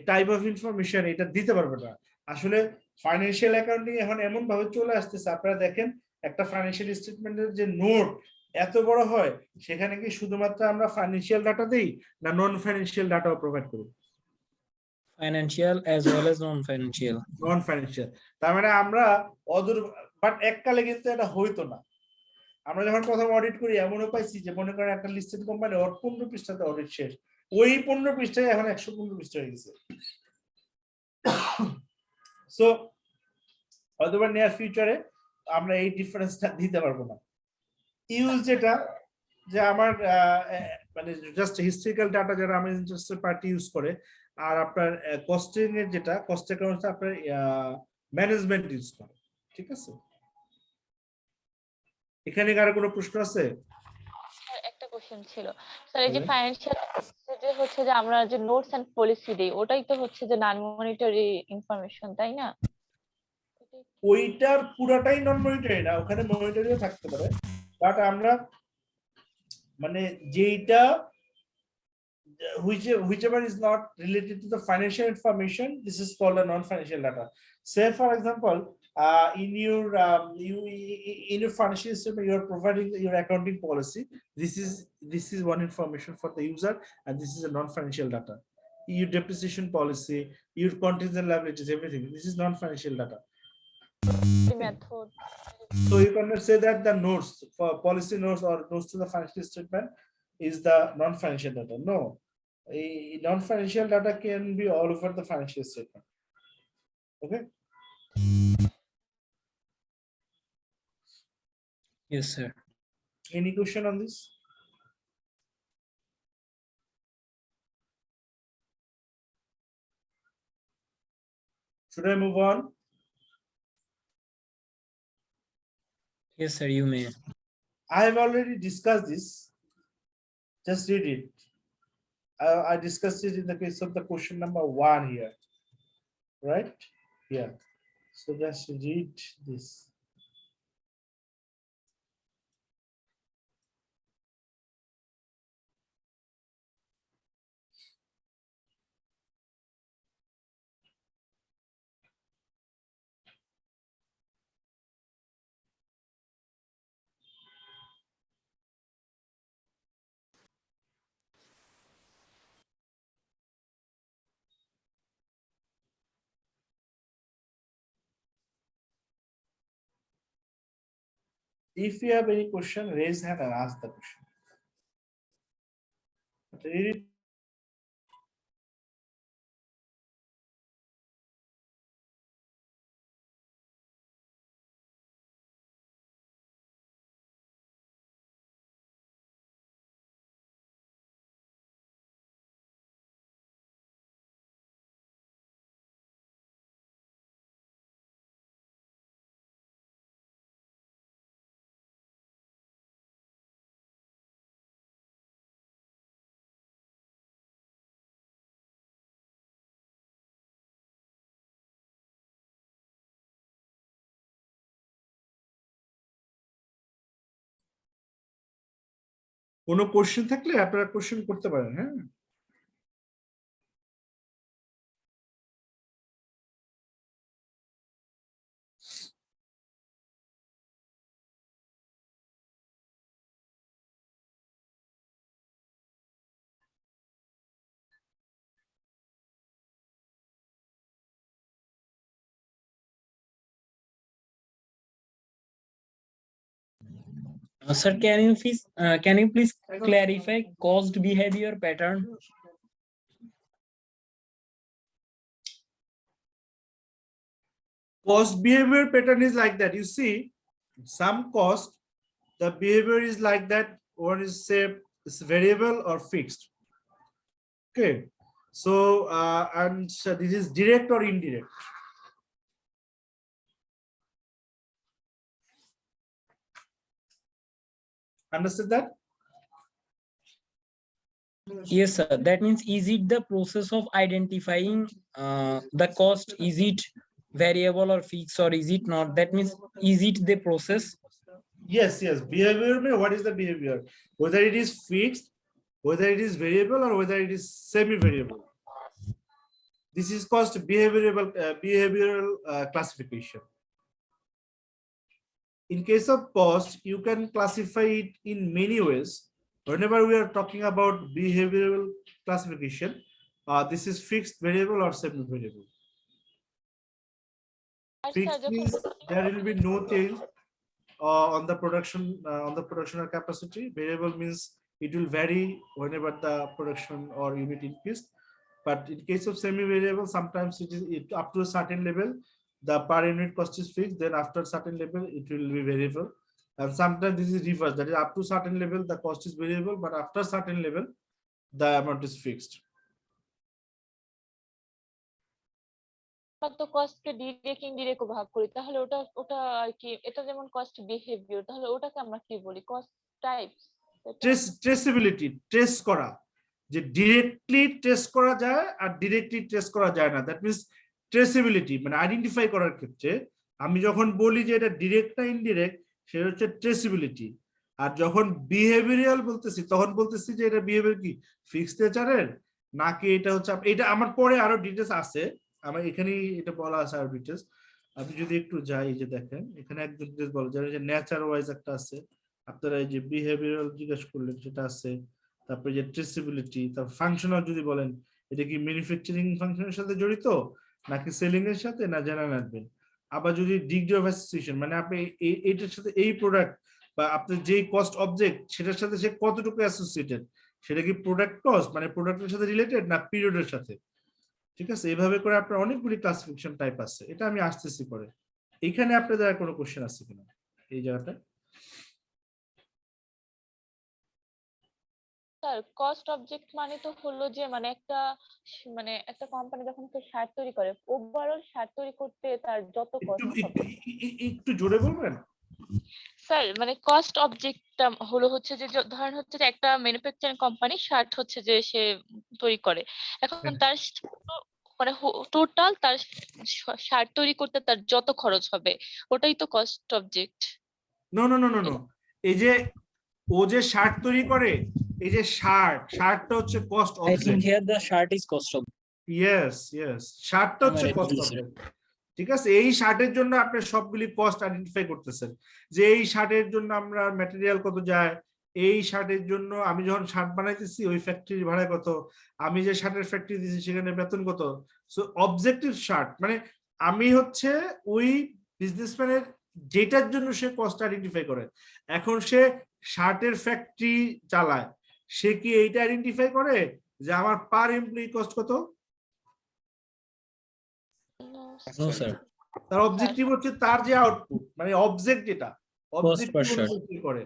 টাইপ অফ ইনফরমেশন এটা দিতে পারবেন না। আসলে ফাইন্যান্সিয়াল অ্যাকাউন্টিং এখন এমন ভাবে চলে আসতেছে, আপনারা দেখেন একটা ফাইন্যান্সিয়াল স্টেটমেন্টের যে নোট এত বড় হয়, সেখানে কি শুধুমাত্র আমরা ফাইন্যান্সিয়াল ডাটা দেই না নন ফাইন্যান্সিয়াল ডাটাও প্রোভাইড করি? Financial as well as non financial. Non financial, তার মানে আমরা অদূর, বাট এককালে কিন্তু এটা হইতো না। আমরা যখন প্রথম অডিট করি এমনও পাইছি যে মনে করেন একটা লিস্টেড কোম্পানি ওর 15 পৃষ্ঠাতে অডিট শেষ, ওই 15 পৃষ্ঠায় এখন 115 পৃষ্ঠা হয়ে গেছে। সো অথবা নিয়ার ফিউচারে আমরা এই ডিফারেন্সটা দিতে পারবো না। ইউজ যেটা, যে আমার মানে জাস্ট হিস্ট্রিক্যাল ডাটা যারা আমি ইন্টারেস্টেড পার্টি ইউজ করে, আর আপনার কস্টিং এর যেটা কস্ট অ্যাকাউন্ট আপনার ম্যানেজমেন্ট ইউজ করে। ঠিক আছে? এখানে কারো কোনো প্রশ্ন আছে? একটা কোশ্চেন ছিল স্যার, এই যে ফাইন্যান্সিয়াল যে হচ্ছে যে আমরা যে নোটস এন্ড পলিসি দেই, ওটাই তো হচ্ছে যে নন মনিটারি ইনফরমেশন, তাই না? ওইটার পুরাটাই নন মনিটারি না, ওখানে মনিটারিও থাকতে পারে, বাট আমরা মানে যেইটা whichever is not related to the financial information, this is called a non-financial data. Say for example, in your financial statement you are providing your accounting policy. This is one information for the user, and this is a non-financial data. Your depreciation policy, your contingent liabilities, everything, this is non-financial data. Method. So you cannot say that the notes for policy notes or notes to the financial statement is the non-financial data. No, a non-financial data can be all over the financial statement. Okay. Yes, sir. Any question on this? Should I move on? Yes, sir, you may. I have already discussed this. Just read it. I discussed it in the case of the question number 1 here, right? Yeah. So just read this. If you have any question, raise hand and ask the question. Read it. কোনো question থাকলে আপনারা question করতে পারেন। হ্যাঁ, Sir, can you please clarify cost behavior pattern? cost behavior pattern is like that. You see, some cost, the behavior is like that. One is say it's variable or fixed. Okay, so and so this is direct or indirect. Understood that? Yes, sir. That means, is it the process of identifying the cost? Is it variable or fixed, or is it not? That means, is it the process? Yes, yes. Behavior means what is the behavior? Whether it is fixed, whether it is variable, or whether it is semi-variable. This is called behavioral classification. In case of cost, you can classify it in many ways. Whenever we are talking about behavioral classification, this is fixed, variable, or semi-variable. Fixed means there will be no change on the production capacity. Variable means it will vary whenever the production or unit increased. But in case of semi-variable, sometimes it is up to a certain level, the per unit cost is fixed. Then after a certain level, it will be variable. And sometimes this is reverse. That is up to certain level, the cost is variable, but after certain level, the amount is fixed. তো কস্টকে direct indirect ভাগ করি, তাহলে ওটা আর কি, এটা যেমন cost behaviour, তাহলে ওটাকে আমরা কি বলি? Cost types. ট্রেসেবিলিটি, ট্রেস করা, যে ডিরেক্টলি ট্রেস করা যায় আর ডিরেক্টলি ট্রেস করা যায় না। দ্যাট মিন্স ট্রেসেবিলিটি মানে আইডেন্টিফাই করার ক্ষেত্রে আমি যখন বলি যে এটা ডিরেক্ট না ইনডিরেক্ট, সেটা হচ্ছে ট্রেসেবিলিটি। আর যখন বিহেভিয়ারাল বলতেছি, তখন বলতেছি যে এটা বিহেভিয়ার কি ফিক্সড নেচারের নাকি এটা হচ্ছে, এটা আমার পরে আরো ডিটেলস আছে, আমার এখানেই এটা বলা আছে আরো ডিটেলস। আপনি যদি একটু যাই, যে দেখেন এখানে একদম ডিটেলস বলা যায়, যে নেচার ওয়াইজ একটা আছে, আপনারা এই যে বিহেভিয়ারাল জিজ্ঞেস করলেন সেটা আছে, তারপরে যে ট্রেসেবিলিটি, তারপর ফাংশনাল যদি বলেন এটা কি ম্যানুফ্যাকচারিং ফাংশনের সাথে জড়িত নাকি সেলিং এর সাথে না জেনারেল অ্যাডমিন। আবার যদি ডিগ্রি অফ অ্যাসোসিয়েশন মানে আপনি এইটার সাথে এই প্রোডাক্ট বা আপনার যেই কস্ট অবজেক্ট সেটার সাথে সে কতটুকু অ্যাসোসিয়েটেড, সেটা কি প্রোডাক্ট কস্ট মানে প্রোডাক্টের সাথে রিলেটেড না পিরিয়ডের সাথে। ঠিক আছে, এইভাবে করে আপনার অনেকগুলি ক্লাসিফিকেশন টাইপ আছে, এটা আমি আসতেছি পরে। এইখানে আপনাদের আর কোনো কোশ্চেন আছে কিনা এই জায়গাটা? স্যার কস্ট অবজেক্ট মানে তো হলো যে মানে একটা কোম্পানি যখন একটা শার্ট তৈরি করে, ওভারঅল শার্ট তৈরি করতে তার যত কস্ট হবে। একটু জোরে বলবেন স্যার, মানে কস্ট অবজেক্টটা হলো হচ্ছে যে ধরেন হচ্ছে যে একটা ম্যানুফ্যাকচারিং কোম্পানি শার্ট হচ্ছে যে সে তৈরি করে, এখন তার মানে টোটাল তার শার্ট তৈরি করতে তার যত খরচ হবে ওটাই তো cost object. No no no no no, এই যে ও যে শার্ট তৈরি করে, এই যে শার্টটা হচ্ছে cost I think object. here the shirt is cost of. Yes yes, শার্টটা হচ্ছে কস্ট অবজেক্ট। ঠিক আছে, এই শার্টের জন্য আপনি সবগুলি কস্ট আইডেন্টিফাই করতেছেন, যে এই শার্টের জন্য আমরা ম্যাটেরিয়াল কত যায়, এই শার্টের জন্য আমি যখন শার্ট বানাইতেছি ওই ফ্যাক্টরি ভাড়া কত, আমি যে শার্টের ফ্যাক্টরি দিচ্ছি সেখানে বেতন কত। সো অবজেক্টিভ শার্ট মানে আমি হচ্ছে ওই বিজনেসম্যানের যেটার জন্য সে কস্ট আইডেন্টিফাই করে। এখন সে শার্টের ফ্যাক্টরি চালায়, সে কি এইটা আইডেন্টিফাই করে যে আমার পার এমপ্লয়ি কস্ট কত? No, sir. তার অবজেক্টিভ হচ্ছে তার যে আউটপুট মানে অবজেক্ট, যেটা অবজেক্টিভ করে।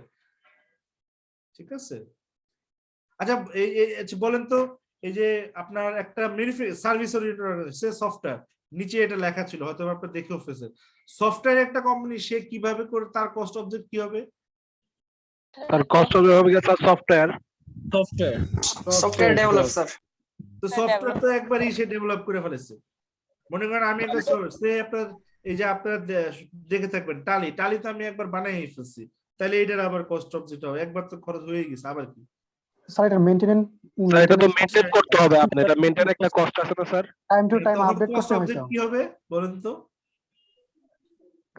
ঠিক আছে, আচ্ছা বলেন তো, এই যে আপনার একটা সার্ভিস ওরিয়েন্টেড সফটওয়্যার, নিচে এটা লেখা ছিল, হয়তো আপনারা দেখে ফেলেছেন, সফটওয়্যার একটা কোম্পানি সে কিভাবে করে তার কস্ট অবজেক্ট কি হবে? তার কস্ট হবে স্যার সফটওয়্যার ডেভেলপার স্যার। তো সফটওয়্যার তো একবারই সে ডেভেলপ করে ফেলেছে। মনে করেন আমি একটা আপনার এই যে আপনারা দেখে থাকবেন টালি তো আমি একবার বানাই ফেলছি, তাহলে এটার আবার কস্ট অবজেক্ট হবে, একবার তো খরচ হয়ে গেছে, আবার কি? স্যার এটা মেইনটেনেন্স স্যার এটা তো মেইনটেইন করতে হবে আপনি, এটা মেইনটেইন একটা কস্ট আছে না স্যার? টাইম টু টাইম তখন আপডেট কস্ট করতে হবে অবজেক্ট কি হবে বলেন তো?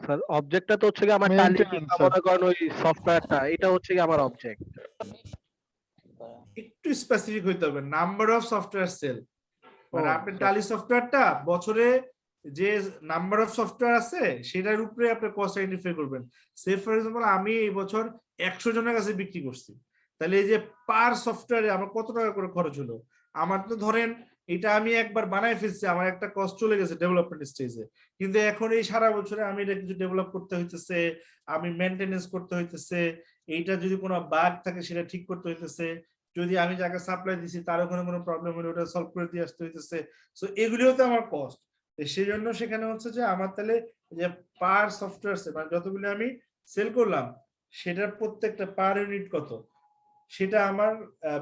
স্যার অবজেক্টটা তো হচ্ছে কি আমার টালি কিংবা মনে করেন ওই সফটওয়্যারটা, এটা হচ্ছে কি আমার অবজেক্ট। একটু স্পেসিফিক হইতে হবে, নাম্বার অফ সফটওয়্যার সেল, মানে আপনি টালি সফটওয়্যারটা বছরে যে নাম্বার অফ সফটওয়্যার আছে সেটার উপরে আপনি কস্ট আইডেন্টিফাই করবেন। সে ফর এক্সাম্পল আমি এই বছর 100 জনের কাছে বিক্রি করছি, তাহলে এই যে পার সফটওয়্যারে আমার কত টাকা করে খরচ হলো, আমার তো ধরেন এটা আমি একবার বানাই ফেলছি, আমার একটা কস্ট চলে গেছে ডেভেলপমেন্ট স্টেজে, কিন্তু এখন এই সারা বছরে আমি এটা কিছু ডেভেলপ করতে হইতেছে, আমি মেইনটেনেন্স করতে হইতেছে, এইটা যদি কোনো বাগ থাকে সেটা ঠিক করতে হইতেছে, যদি আমি যাকে সাপ্লাই দিছি তার ওখানে কোনো প্রবলেম হলে ওটা সলভ করে দিয়ে আসতে হইতেছে, সো এগুলিও তো আমার কস্ট। সেই জন্য সেখানে হচ্ছে যে আমার তাহলে যে পার সফটওয়্যার মানে যতগুলো আমি সেল করলাম সেটার প্রত্যেকটা পার ইউনিট কত সেটা আমার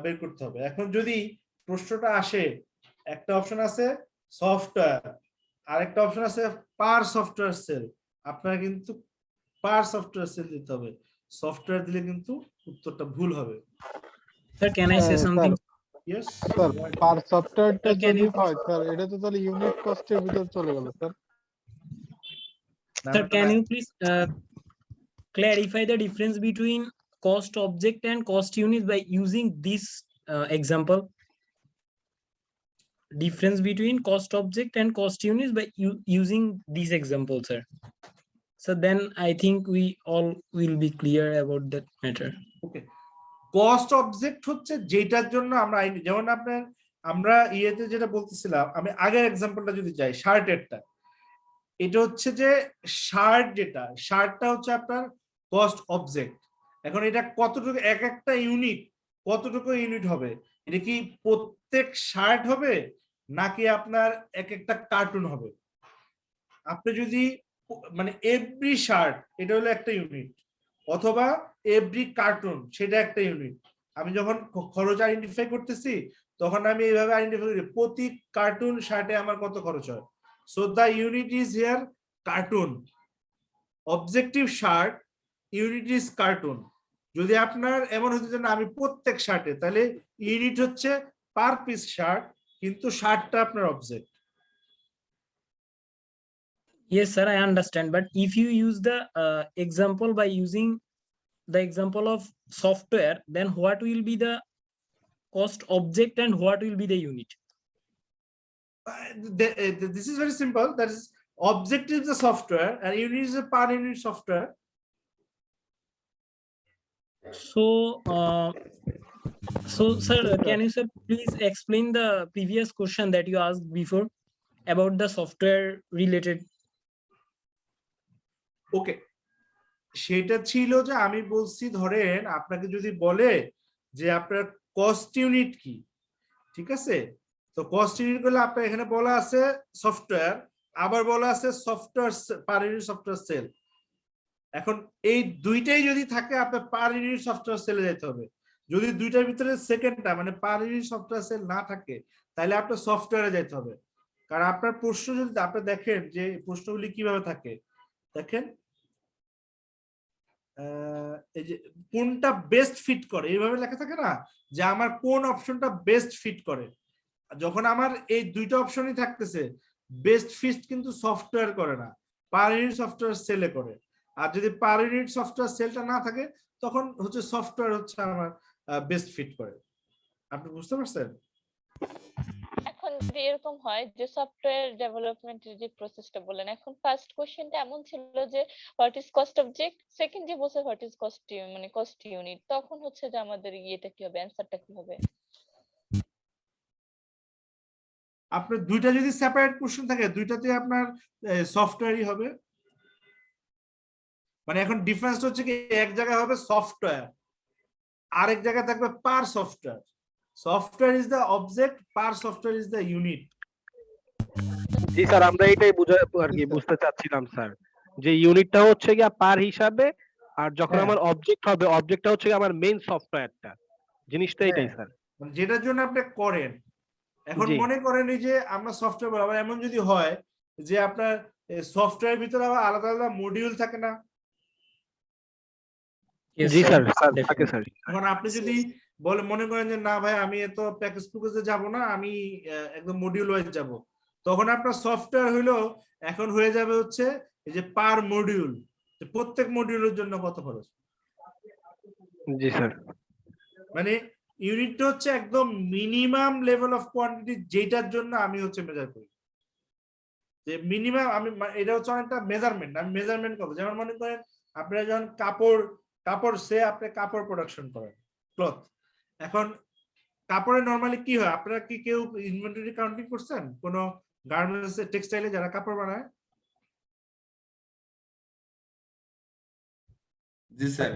বের করতে হবে। এখন যদি প্রশ্নটা আসে, একটা অপশন আছে সফটওয়্যার, আরেকটা অপশন আছে পার সফটওয়্যার সেল, আপনারা কিন্তু পার সফটওয়্যার সেল দিতে হবে, সফটওয়্যার দিলে কিন্তু উত্তরটা ভুল হবে। Sir can I say something? Yes sir per সফটওয়্যারটা যদি হয় স্যার এটা তো তাহলে ইউনিট কস্টের ভিতর চলে গেল sir. Sir, can you please clarify the difference between cost object and cost unit by using this example? Difference between cost object and cost units by using these examples, sir. So then I think we all will be clear about that matter. Okay, cost object হচ্ছে যেটার জন্য আমরা যেমন আপনার আমরা ইয়েতে যেটা বলতেছিলাম, আমি আগের এক্সাম্পলটা যদি যাই শার্টেরটা, এটা হচ্ছে যে শার্টটা হচ্ছে আপনার কস্ট অবজেক্ট। এখন এটা কতটুকু এক একটা ইউনিট কতটুকু ইউনিট হবে, এটা কি প্রত্যেক শার্ট হবে নাকি আপনার এক একটা কার্টুন হবে? আপনি যদি মানে এভরি শার্ট এটা হলো একটা ইউনিট, অথবা এভরি কার্টুন সেটা একটা ইউনিট। আমি যখন খরচ আইডেন্টিফাই করতেছি তখন আমি এইভাবে আইডেন্টিফাই করি প্রতি কার্টুন শার্টে আমার কত খরচ হয়। So the unit is here cartoon, objective shirt, unit is cartoon. যদি আপনার এমন হতে না আমি প্রত্যেক শার্টে, তাহলে ইউনিট হচ্ছে পার পিস শার্ট, কিন্তু শার্টটা আপনার object. Yes, sir, I understand. But if you use the example by using the example of software, then what will be the cost object and what will be the unit? This is very simple. That is, object is the software and unit is a per unit software. So sir, can you sir please explain the previous question that you asked before about the software related? Okay, সেটা ছিল যে আমি বলছি ধরেন আপনাকে যদি বলে যে আপনার কস্ট ইউনিট কি, ঠিক আছে, তো কস্ট ইউনিট গুলো আপনার এখানে বলা আছে সফটওয়্যার, আবার বলা আছে software per unit software sale. এখন এই দুইটাই যদি থাকে আপনার পার ইউনিট সফটওয়্যার সেলে যেতে হবে। যদি দুইটার ভিতরে সেকেন্ডটা মানে পার ইউনিট সফটওয়্যার সেল না থাকে তাহলে আপনার সফটওয়্যারে যেতে হবে। কারণ আপনার প্রশ্ন যদি আপনি দেখেন যে প্রশ্নগুলি কিভাবে থাকে, দেখেন এই যে কোনটা বেস্ট ফিট করে এইভাবে লেখা থাকে না, যে আমার কোন অপশনটা বেস্ট ফিট করে। যখন আমার এই দুইটা অপশনই থাকতেছে, বেস্ট ফিট কিন্তু সফটওয়্যার করে না, পার ইউনিট সফটওয়্যার সেলে করে। আর যদি পার ইউনিট সফটওয়্যার সেলটা না থাকে তখন হচ্ছে সফটওয়্যার হচ্ছে আমার বেস্ট ফিট করে। আপনি বুঝতে পারছেন? এখন যদি এরকম হয় যে সফটওয়্যার ডেভেলপমেন্টের যে প্রসেসটা বললেন, এখন ফার্স্ট কোশ্চেনটা এমন ছিল যে what is cost object, second যে বলছে হোয়াট ইজ কস্ট মানে কস্ট ইউনিট, তখন হচ্ছে যে আমাদের ইয়েটা কি হবে, অ্যানসারটা কি হবে? আপনার দুইটা যদি সেপারেট কোশ্চেন থাকে দুইটাতে আপনার সফটওয়্যারই হবে। মানে এখন ডিফারেন্স হচ্ছে কি এক জায়গায় হবে সফটওয়্যার, আরেক জায়গায় থাকবে per software. Software is the object, per software is the unit. জি স্যার, আমরা এটাই আর কি বুঝতে চাচ্ছিলাম স্যার, যে ইউনিটটা হচ্ছে কি পার হিসাবে, আর যখন আমার অবজেক্ট হবে অবজেক্টটা হচ্ছে কি আমার মেইন সফটওয়্যারটা, জিনিসটা এটাই স্যার, মানে যেটার জন্য আপনি করেন। এখন মনে করেন এই যে আমরা সফটওয়্যার আবার এমন যদি হয় যে আপনার সফটওয়্যারের ভিতরে আবার আলাদা আলাদা মডিউল থাকে না, জি স্যার, স্যার থাকে স্যার। এখন আপনি যদি বলে মনে করেন যে না ভাই আমি এত প্যাকেজ টুকেজে যাব না, আমি একদম মডিউল ওয়াইজ যাব, তখন আপনার সফটওয়্যার হইলো এখন হয়ে যাবে হচ্ছে এই যে পার মডিউল, প্রত্যেক মডিউলের জন্য কত খরচ। জি স্যার। মানে ইউনিটটা হচ্ছে একদম মিনিমাম লেভেল অফ কোয়ান্টিটি, যেটার জন্য আমি হচ্ছে মেজার করি যে মিনিমাম আমি এটা হচ্ছে অনেকটা মেজারমেন্ট, আমি মেজারমেন্ট করবো। যেমন মনে করেন আপনারা যখন কাপড় সে আপনি কাপড় প্রোডাকশন করেন ক্লথ, এখন কাপড়ে নরমালি কি হয়, আপনারা কি কেউ ইনভেন্টরি কাউন্টিং করছেন কোন গার্মেন্টস টেক্সটাইলে যারা কাপড় বানায়? জি স্যার।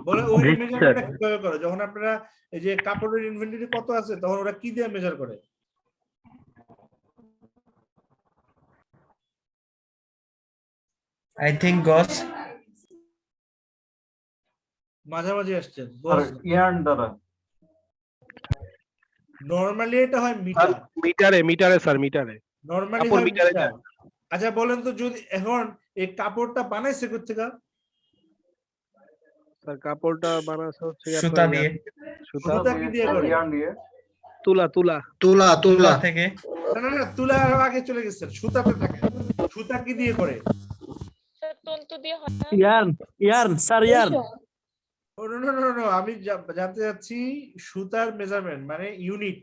বলে ওই মেজারমেন্টটা কিভাবে করে? যখন আপনারা এই যে কাপড়ের ইনভেন্টরি কত আছে তখন ওরা কি দিয়ে মেজার করে? I think গজ মাঝামাঝি আসছেন। ইয়ার্ন দ্বারা নরমালি এটা হয় মিটার। মিটারে স্যার, মিটারে। নরমালি কাপড় হয় মিটারে মিটার। আচ্ছা বলেন তো, যদি এখন এই কাপড়টা বানাইছে কোথেকে? স্যার কাপড়টা বানাচ্ছে হচ্ছে সুতা দিয়ে। সুতা কি দিয়ে করে? ইয়ার্ন দিয়ে। তুলা থেকে। না তুলা আরো আগে চলে গেছে, সুতাতে থাকে। সুতা কি দিয়ে করে? স্যার তন্তু দিয়ে হয় না? Yarn sir, yarn. নো আমি জানতে চাচ্ছি সুতার মেজারমেন্ট মানে ইউনিট।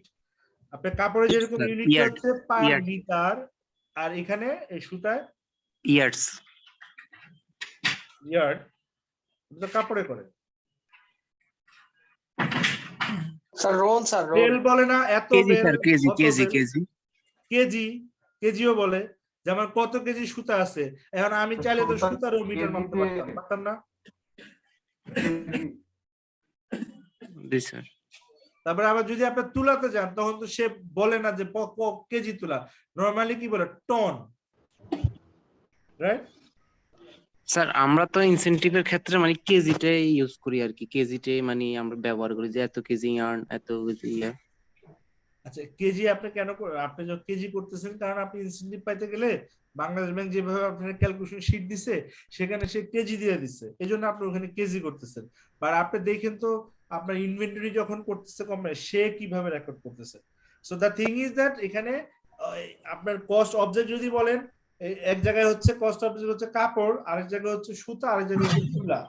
আপনার কাপড়ে যেরকম ইউনিট হচ্ছে পার মিটার, আর এখানে এই সুতায় ইয়ার্ডস। ইয়ার্ড তো কাপড়ে করে। স্যার রোল, স্যার বেল বলে না, এত কেজি বেল, স্যার, কেজি কত কেজি বেল? কেজি কেজিও বলে, যেমন কত কেজি সুতা আছে। এখন আমি চাইলে তো সুতারও মিটার মাপতে পারতাম না। জি স্যার। তারপরে আবার যদি আপনি তুলাতে যান তখন তো সে বলে না যে কেজি তুলা, নরমালি কি বলে টন, রাইট? স্যার আমরা তো ইনসেনটিভের ক্ষেত্রে মানে কেজিটাই ইউজ করি আর কি, কেজিটাই মানে আমরা ব্যবহার করি যে এত কেজি ইয়ার্ন, এত কেজি ইয়ার। আচ্ছা কেজি আপনি কেন আপনি যখন কেজি করতেছেন, কারণ আপনি ইনসেনটিভ পাইতে গেলে বাংলাদেশ ব্যাংক যেভাবে আপনার ক্যালকুলেশন শীট দিছে সেখানে সে কেজি দিয়ে দিচ্ছে, এই জন্য আপনি ওখানে কেজি করতেছেন। বা আপনি দেখেন তো আপনার ইনভেন্টরি যখন করতেছে কোম্পানি, সে কিভাবে রেকর্ড করতেছে। So the thing is that এখানে আপনার কস্ট অবজেক্ট যদি বলেন, এক জায়গায় হচ্ছে কস্ট অবজেক্ট হচ্ছে কাপড়, আরেক জায়গায় হচ্ছে সুতা, আরেক জায়গায় হচ্ছে তুলা।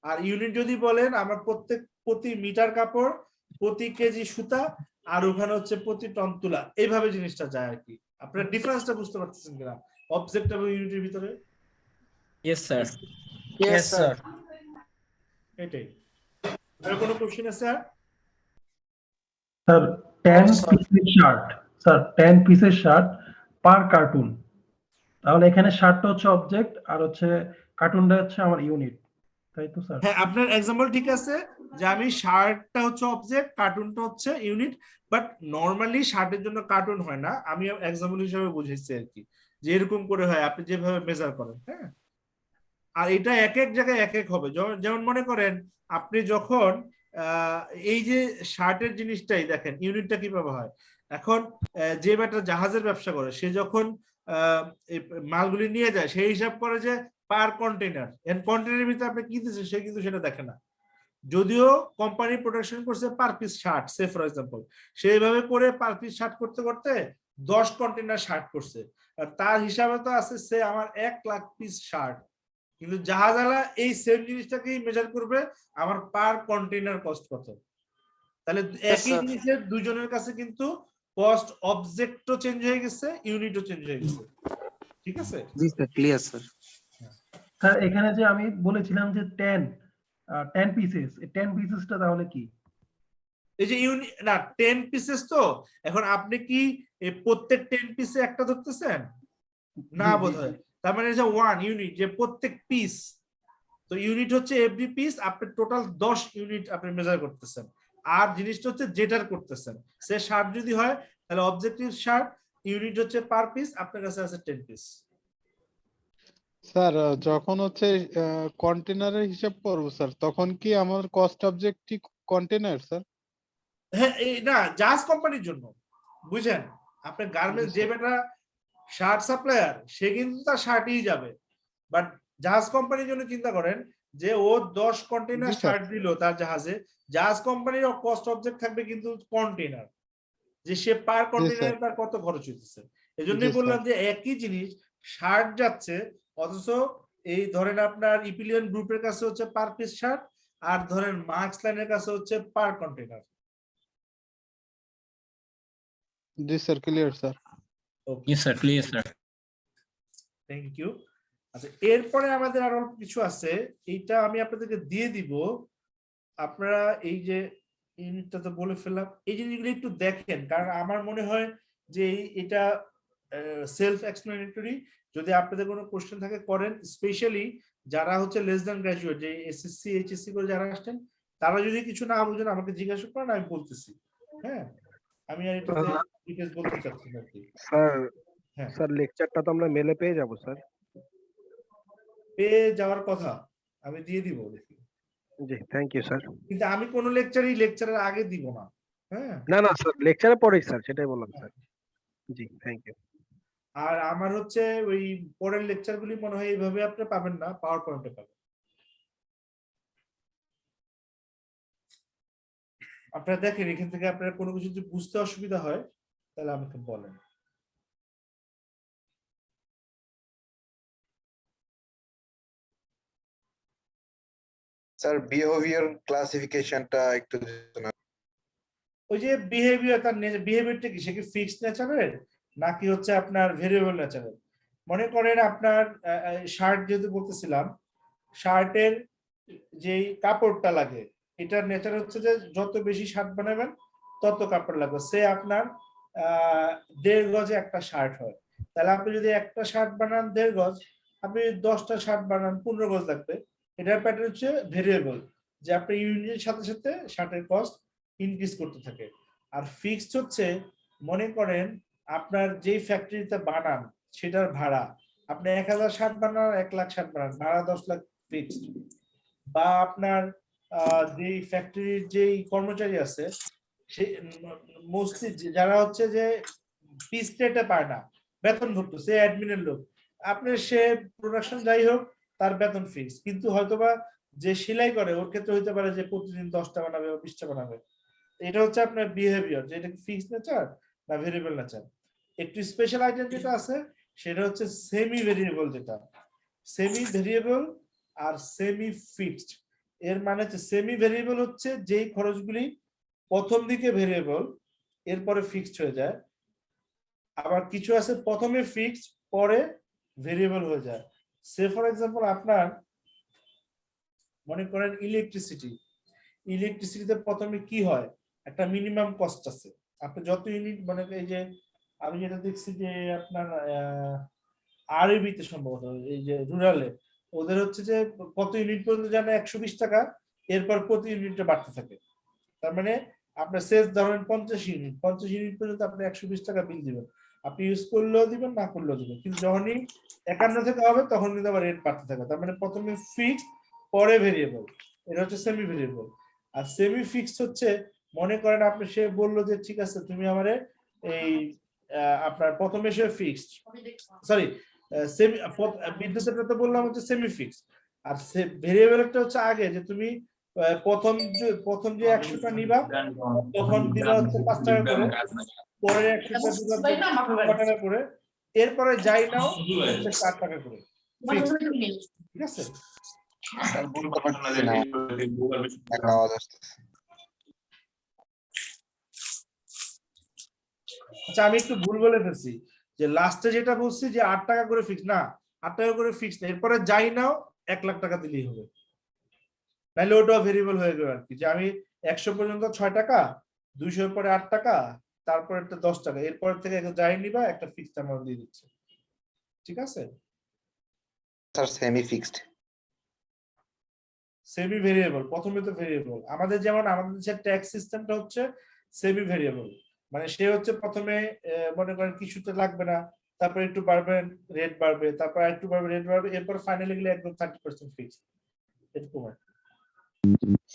আর ইউনিট যদি বলেন আমার প্রতি মিটার কাপড়, প্রতি কেজি সুতা, আর ওখানে হচ্ছে প্রতি টন তুলা, এইভাবে জিনিসটা যায় আর কি। আপনারা ডিফারেন্সটা বুঝতে পারতেছেন কিনা অবজেক্ট এবং ইউনিটের ভিতরে? Yes sir. Yes sir. এটাই। আর কোনো কোশ্চেন আছে? স্যার 10 পিসের শার্ট, স্যার 10 পিসের শার্ট পার কার্টুন, তাহলে এখানে শার্টটা হচ্ছে অবজেক্ট আর হচ্ছে কার্টুনটা হচ্ছে আমার ইউনিট, তাই তো স্যার? হ্যাঁ আপনার এক্সাম্পল ঠিক আছে যে আমি শার্টটা হচ্ছে অবজেক্ট, কার্টুনটা হচ্ছে ইউনিট, বাট নরমালি শার্টের জন্য কার্টুন হয় না, আমি এক্সাম্পল হিসেবে বুঝেছি আর কি, যে এরকম করে হয় আপনি যেভাবে মেজার করেন। হ্যাঁ, আর এটা এক এক জায়গায় এক এক হবে। যেমন মনে করেন আপনি যখন এই যে শার্টের জিনিসটাই দেখেন ইউনিটটা কিভাবে হয়। এখন যে একটা জাহাজের ব্যবসা করে সে যখন মালগুলি নিয়ে যায় সেই হিসাব করে যে পার কন্টেইনার, কন্টেইনারের ভিতরে আপনি কি দিচ্ছেন সে কিন্তু সেটা দেখে না। যদিও কোম্পানি প্রোডাকশন করছে per piece shirt, say for example সেইভাবে করে পার পিস শার্ট করতে করতে 10 কন্টেইনার শার্ট করছে, আর তার হিসাবে তো আছে সে আমার 1 লাখ পিস শার্ট, কিন্তু জাহাজওয়ালা এই সেম জিনিসটাকেই মেজার করবে আমার পার কন্টেইনার কস্ট কত। তাহলে একই জিনিসের দুইজনের কাছে কিন্তু কস্ট অবজেক্টও চেঞ্জ হয়ে গেছে, ইউনিটও চেঞ্জ হয়ে গেছে। ঠিক আছে? জি স্যার, ক্লিয়ার স্যার। স্যার এখানে যে আমি বলেছিলাম যে 10 পিসেস, এই 10 পিসেসটা তাহলে কি? এই যে না 10 পিসেস তো, এখন আপনি কি এই প্রত্যেক 10 পিসে একটা ধরতেছেন না? বোধহয় তার মানে যে 1 ইউনিট, যে প্রত্যেক পিস, তো ইউনিট হচ্ছে এভরি পিস, আপনি টোটাল 10 ইউনিট আপনি মেজার করতেছেন, আর জিনিসটা হচ্ছে যেটার করতেছেন। সে শার্ট যদি হয় তাহলে অবজেক্টিভ শার্ট, ইউনিট হচ্ছে পার পিস, আপনার কাছে আছে 10 পিস। স্যার যখন হচ্ছে কন্টেনারের হিসাব করব স্যার, তখন কি আমার কস্ট অবজেক্টিভ কন্টেনার স্যার? হ্যাঁ না, জাহাজ কোম্পানির জন্য বুঝেন, আপনি গার্মেন্টস যে বেটা শার্ট সাপ্লায়ার সে কিন্তু তার শার্টই যাবে, বাট জাহাজ কোম্পানির জন্য চিন্তা করেন যে ও 10 কন্টেইনার জি, স্যার। শার্ট দিল তার জাহাজে, জাহাজ কোম্পানির কস্ট অবজেক্ট থাকবে কিন্তু কন্টেইনার, যে সে পার কন্টেইনারে তার কত খরচ হইতেছে। এজন্যই বললাম যে একই জিনিস শার্ট যাচ্ছে, অথচ এই ধরেন আপনার ইপিলিয়ন গ্রুপের কাছে হচ্ছে পার পিস শার্ট, আর ধরেন মার্কস লাইনের কাছে হচ্ছে পার কন্টেইনার। জি স্যার, ক্লিয়ার স্যার। জি sir, clear sir. Thank you. আচ্ছা, এরপরে আমাদের আরো কিছু আছে, এইটা আমি আপনাদেরকে দিয়ে দিব। আপনারা এই যে ইউনিটটা তো বলে ফেললাম, এই জিনিসগুলো একটু দেখেন, কারণ আমার মনে হয় যে এটা সেলফ এক্সপ্লেনেটরি। যদি আপনাদের কোনো কোশ্চেন থাকে করেন, স্পেশালি যারা হচ্ছে লেস দ্যান গ্রাজুয়েট, যে এসএসসি এইচএসসি করে যারা আসছেন, তারা যদি কিছু না বুঝেন আমাকে জিজ্ঞাসা করেন, আমি বলতেছি। হ্যাঁ, আমি আর এটাতে ডিটেইলস বলতে চাচ্ছি না কি। স্যার হ্যাঁ স্যার, লেকচারটা তো আমরা মেলে পেয়ে যাব স্যার? পেয়ে যাওয়ার কথা, আমি দিয়ে দিব দেখি। জি, থ্যাংক ইউ স্যার। কিন্তু আমি কোন লেকচারের আগে দিব না। হ্যাঁ, না না স্যার, লেকচারের পরেই স্যার, সেটাই বললাম স্যার। জি, থ্যাংক ইউ। আর আমার হচ্ছে ওই পরের লেকচারগুলি মনে হয় এইভাবে আপনি পাবেন না, পাওয়ার পয়েন্টে পাবেন। আপনারা দেখেন, এখান থেকে আপনারা কোনো কিছু যদি বুঝতে অসুবিধা হয় তাহলে আমাকে বলেন। স্যার বিহেভিয়ার ক্লাসিফিকেশনটা একটু ওই যে বিহেভিয়ার, তার বিহেভিয়ারটা কি, সে কি ফিক্সড নেচারের নাকি হচ্ছে আপনার ভেরিয়েবল নেচারের? মনে করেন আপনার শার্ট যেহেতু বলতেছিলাম, শার্টের যেই কাপড়টা লাগে, এটার নেচার হচ্ছে যে যত বেশি শার্ট বানাবেন তত কাপড় লাগবে। সে আপনার 1.5 গজে একটা শার্ট হয়, তাহলে আপনি যদি একটা শার্ট বানান 1.5 গজ, আপনি 10টা শার্ট বানান 15 গজ লাগবে। এটার প্যাটার্ন হচ্ছে ভেরিয়েবল, যে আপনি ইউনিটের সাথে সাথে শার্টের কস্ট ইনক্রিজ করতে থাকে। আর ফিক্সড হচ্ছে, মনে করেন আপনার যেই ফ্যাক্টরিতে বানান সেটার ভাড়া, আপনি 1000 শার্ট বানান, 1 লাখ শার্ট বানান, ভাড়া 10 লাখ ফিক্সড। বা আপনার যেই ফ্যাক্টরির যেই কর্মচারী আছে, সে মোস্টলি যারা হচ্ছে যে পিস রেটে পায় না, বেতন ভুক্ত, সে অ্যাডমিনের লোক, আপনার সে প্রোডাকশন যাই হোক তার বেতন ফিক্স, কিন্তু হয়তোবা যে সেলাই করে ওর ক্ষেত্রে হইতে পারে যে প্রতিদিন 10টা বানাবে বা 20টা বানাবে। এটা হচ্ছে আপনার বিহেভিয়ার, যে এটা ফিক্সড নেচার না ভেরিয়েবল নেচার। একটু স্পেশাল আইটেম যেটা আছে সেটা হচ্ছে সেমি ভেরিয়েবল, যেটা সেমি ভেরিয়েবল আর সেমি ফিক্সড। এর মানে হচ্ছে সেমি ভেরিয়েবল হচ্ছে যেই খরচগুলি প্রথম দিকে ভেরিয়েবল এরপরে ফিক্সড হয়ে যায়, আবার কিছু আছে প্রথমে ফিক্সড পরে ভেরিয়েবল হয়ে যায়। সে ফর এক্সাম্পল আপনার মনে করেন ইলেকট্রিসিটিতে প্রথমে কি হয়, একটা মিনিমাম কস্ট আছে। আপনি যত ইউনিট মানে এই যে আমি যেটা দেখছি যে আপনার আরবিতে সম্ভবত এই যে রুরালে ওদের হচ্ছে যে কত ইউনিট পর্যন্ত জানে 120 টাকা, এরপর প্রতি ইউনিটে বাড়তে থাকে। তার মানে আপনার সেলস ধরেন 50 ইউনিট পর্যন্ত আপনি 120 টাকা বিল দিবেন, আপনি ইউজ করলেও দিবেন না করলেও দিবেন, কিন্তু যখনই 51 থেকে হবে তখন কিন্তু আবার রেট বাড়তে থাকে। তার মানে প্রথমে ফিক্সড পরে ভেরিয়েবল, এটা হচ্ছে সেমি ভেরিয়েবল। আর সেমি ফিক্সড হচ্ছে, মনে করেন আপনি সে বললো যে ঠিক আছে তুমি আমারে এই আপনার প্রথমে সে ফিক্সড, সরি সেমি বিদ্যুৎটা তো বললাম হচ্ছে সেমি ফিক্সড, আর ভেরিয়েবলটা হচ্ছে আগে যে তুমি প্রথম যে 100টা নিবা তখন দিবা হচ্ছে 5 টাকা করে, পরে 100টা দিবা 5 টাকা করে, এরপরে যাই নাও 4 টাকা করে ফিক্সড। ঠিক আছে? আচ্ছা, আমি একটু ভুল বলে ফেলছি, যে লাস্টে যেটা বলছি যে 8 টাকা করে ফিক্স না, 8 টাকা করে ফিক্স না, এরপরে যাই নাও 1 লাখ টাকা দিলেই হবে, নাহলে ওটাও ভেরিয়েবল হয়ে গেল আর কি, যে আমি 100 পর্যন্ত 6 টাকা, 200 পরে 8 টাকা, তারপর একটা 10 টাকা, এরপর থেকে যাই নিবা একটা ফিক্সড অ্যামাউন্ট দিয়ে দিচ্ছে। ঠিক আছে sir? Semi fixed, semi variable, প্রথমে তো ভেরিয়েবল। আমাদের যেমন আমাদের দেশের ট্যাক্স সিস্টেমটা হচ্ছে সেমি ভেরিয়েবল, মানে সে হচ্ছে প্রথমে মনে করেন কিছুতে লাগবে না, তারপর একটু বাড়বেন রেট বাড়বে, তারপর একটু বাড়বে রেট বাড়বে, এরপর ফাইনালি গেলে একদম 30% ফিক্স। এরকম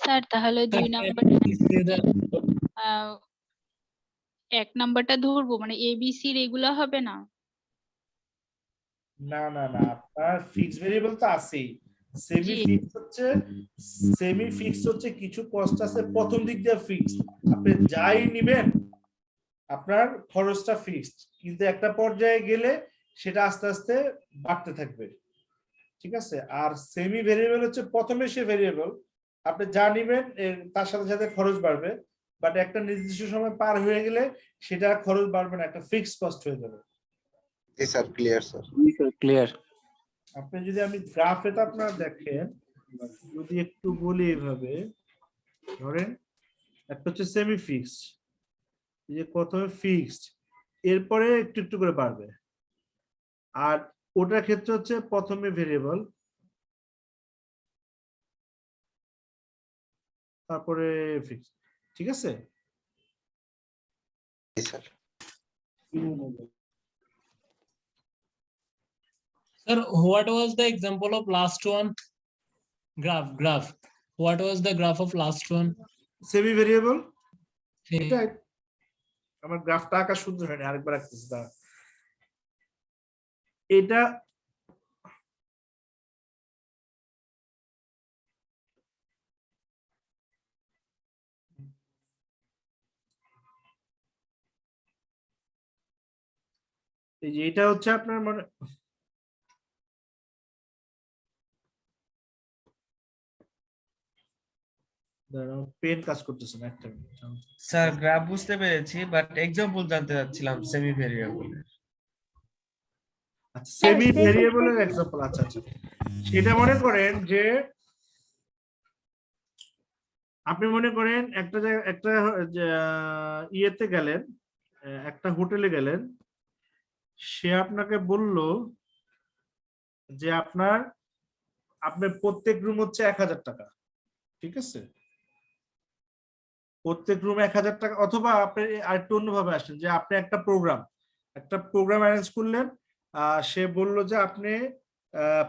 স্যার তাহলে 2 নাম্বার 1 নাম্বারটা ধরবো, মানে এবিসি এগুলা হবে না? না না না, আপনার ফিক্সড ভেরিয়েবল তো আছেই, সেমি ফিক্স হচ্ছে কিছু কস্ট আছে প্রথম দিক দিয়ে ফিক্সড, আপনি যাই নিবেন আপনার খরচটা ফিক্সড, কিন্তু একটা পর্যায়ে গেলে সেটা আস্তে আস্তে বাড়তে থাকবে, ঠিক আছে। আর সেমি ভেরিয়েবল হচ্ছে প্রথমে সে ভেরিয়েবল, আপনি যা নিবেন তার সাথে সাথে খরচ বাড়বে, বাট একটা নির্দিষ্ট সময় পার হয়ে গেলে সেটা খরচ বাড়বে না, একটা ফিক্সড কস্ট হয়ে যাবে। জি স্যার, ক্লিয়ার স্যার। জি স্যার, ক্লিয়ার। আপনি যদি আমি গ্রাফে তো আপনারা দেখেন, যদি একটু বলি এইভাবে ধরেন একটা হচ্ছে সেমি ফিক্সড, যে প্রথমে ফিক্সড এরপরে একটু একটু করে বাড়বে, আর ওটার ক্ষেত্রে হচ্ছে প্রথমে ভেরিয়েবল তারপরে ফিক্সড, ঠিক আছে। জি sir. Sir, what was the example of last one? Graph. What was the graph of last one? Semi variable, এটা আমার গ্রাফটা আঁকা সুন্দর হয়নি, আরেকবার আঁকতেছি দাঁড়া। এটা এই যে এটা হচ্ছে আপনার মানে পেন কাজ করতেছে না, একটা মিনিট। স্যার গ্রাফ বুঝতে পেরেছি, বাট এক্সাম্পল জানতে চাচ্ছিলাম সেমি ভেরিয়েবলের। আচ্ছা, সেমি ভেরিয়েবলের এক্সাম্পল, আচ্ছা আচ্ছা, সেটা মনে করেন যে আপনি মনে করেন একটা ইয়েতে গেলেন, একটা হোটেলে গেলেন, সে আপনাকে বলল যে আপনার প্রত্যেক রুম হচ্ছে 1000 টাকা, ঠিক আছে, প্রত্যেক রুম 1000 টাকা। অথবা আপনি আরেকটু অন্যভাবে আসেন যে আপনি একটা প্রোগ্রাম অ্যারেঞ্জ করলেন, সে বলল যে আপনি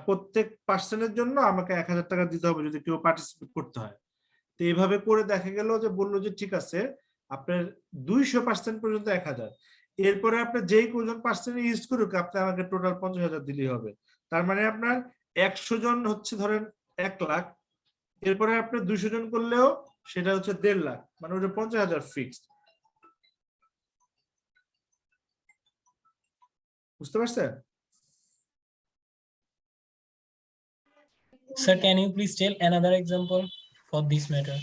প্রত্যেক পার্সনের জন্য আমাকে 1000 টাকা দিতে হবে যদি কেউ পার্টিসিপেট করতে হয়। তো এইভাবে করে দেখা গেল যে বললো যে ঠিক আছে আপনার 200% পর্যন্ত 1000, এরপরে আপনি যেই কোজন পার্সেন্ট ইউজ করুক আপনি আমাকে টোটাল 50,000 দিলেই হবে। তার মানে আপনার 100 জন হচ্ছে ধরেন 1 লাখ, এরপরে আপনি 200 জন করলেও সেটা হচ্ছে 1.5 লাখ, মানে ওটা 50,000 ফিক্সড। বুঝতে পারছেন? Sir, can you please tell another example for this matter?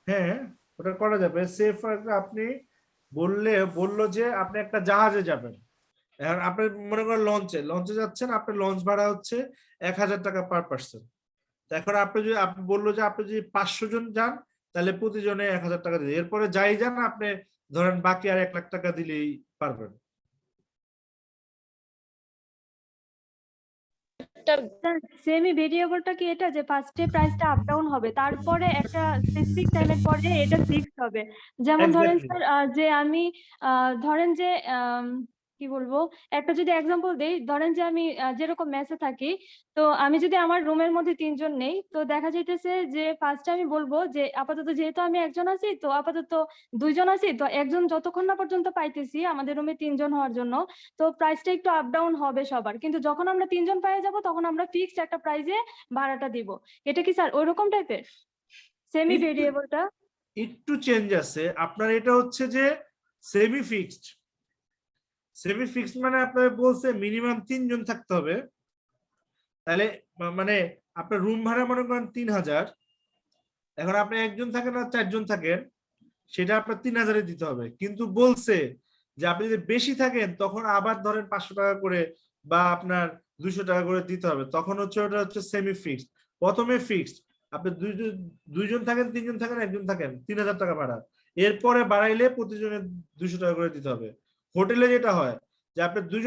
হ্যাঁ, ওটা করা যাবে। সেফ আপনি বললো যে আপনি একটা জাহাজে যাবেন, এখন আপনি মনে করেন লঞ্চে যাচ্ছেন, আপনার লঞ্চ ভাড়া হচ্ছে 1000 টাকা পার পার্সন। এখন আপনি বললো যে আপনি যদি 500 জন যান তাহলে প্রতিজনে 1000 টাকা দিলে, এরপরে যাই যান আপনি ধরেন বাকি আর 1 লাখ টাকা দিলেই পারবেন। সেমি ভেরিয়েবলটা কি এটা যে ফার্স্টে প্রাইসটা আপ ডাউন হবে, তারপরে একটা স্পেসিফিক টাইমের পরে এটা ফিক্সড হবে। যেমন ধরেন স্যার যে আমি ধরেন যে কি বলবো, একটা যদি এক্সাম্পল দেই, ধরেন যে আমি যেরকম মেসে থাকি, তো আমি যদি আমার রুমের মধ্যে 3 জন নেই, তো দেখা যাইতেছে যে ফার্স্টে আমি বলবো যে আপাতত যেহেতু আমি একজন আছি, তো আপাতত 2 জন আছি, তো একজন যতক্ষণ না পর্যন্ত পাইতেছি আমাদের রুমে 3 জন হওয়ার জন্য, তো প্রাইসটা একটু আপ ডাউন হবে সবার, কিন্তু যখন আমরা 3 জন পেয়ে যাব তখন আমরা ফিক্সড একটা প্রাইসে ভাড়াটা দিব। এটা কি স্যার ওইরকম টাইপের সেমি ভেরিয়েবলটা? একটু চেঞ্জ আছে আপনার, এটা হচ্ছে যে সেমি ফিক্সড মানে আপনার বলছে মিনিমাম 3 জন থাকতে হবে, তাহলে মানে আপনার রুম ভাড়া মনে করেন 3000, এখন আপনি একজন থাকেন আর 4 জন থাকেন, সেটা আপনার 3000 দিতে হবে। কিন্তু বলছে যে আপনি যদি বেশি থাকেন তখন আবার ধরেন 500 টাকা করে বা আপনার 200 টাকা করে দিতে হবে, তখন হচ্ছে ওটা হচ্ছে সেমি ফিক্সড। প্রথমে ফিক্সড আপনি 2 জন থাকেন, 3 জন থাকেন, 1 জন থাকেন, 3000 টাকা ভাড়া, এরপরে বাড়াইলে প্রতিজনে 200 টাকা করে দিতে হবে। হোটেলে যেটা হয় যে আপনার 2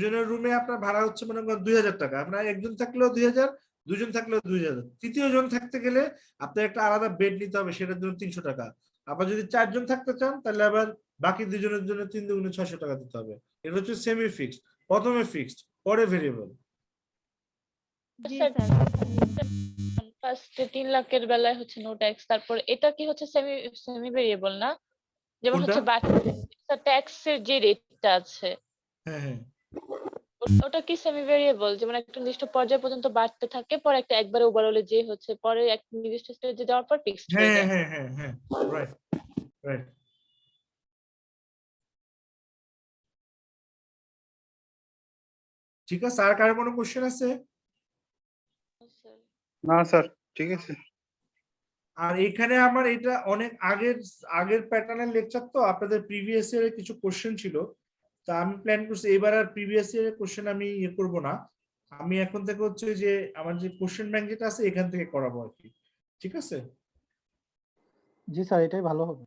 জনের রুমে আপনার ভাড়া হচ্ছে মনে করেন 2000 টাকা, আপনার একজন থাকলেও 2000, 2 জন থাকলেও 2000, তৃতীয় জন থাকতে গেলে আপনার একটা আলাদা বেড নিতে হবে, সেটার জন্য 300 টাকা। আবার যদি 4 জন থাকতে চান তাহলে আবার বাকি 2 জনের জন্য 3 দুগুণে 600 টাকা দিতে হবে। এটা হচ্ছে সেমি ফিক্সড, প্রথমে ফিক্সড পরে ভেরিয়েবল। ফার্স্টে 3 লাখের বেলায় হচ্ছে নো ট্যাক্স, তারপর এটা কি হচ্ছে সেমি ভেরিয়েবল না? যেমন হচ্ছে বাকি ট্যাক্সের যে রেটটা আছে, হ্যাঁ ওটা কি সেমি ভেরিয়েবল, যেমন একটা নির্দিষ্ট পর্যায় পর্যন্ত বাড়তে থাকে, পরে একটা একবারে ওভারঅলে যে হচ্ছে পরে এক নির্দিষ্ট স্টেজে যাওয়ার পর ফিক্সড হয়ে হ্যাঁ যায়। হ্যাঁ হ্যাঁ হ্যাঁ রাইট রাইট। ঠিক আছে, আর কারো কোনো কোশ্চেন আছে? না স্যার ঠিক আছে। আর এখানে আমার এটা অনেক আগের প্যাটার্নের লেকচার, তো আপনাদের প্রিভিয়াস ইয়ারের কিছু কোশ্চেন ছিল, তা আমি প্ল্যান করছি এবার আর প্রিভিয়াস ইয়ারের কোশ্চেন আমি ইয়ে করবো না, আমি এখন থেকে হচ্ছে যে আমার যে কোশ্চেন ব্যাংক যেটা আছে এখান থেকে করাবো আর কি। ঠিক আছে? জি স্যার, এটাই ভালো হবে।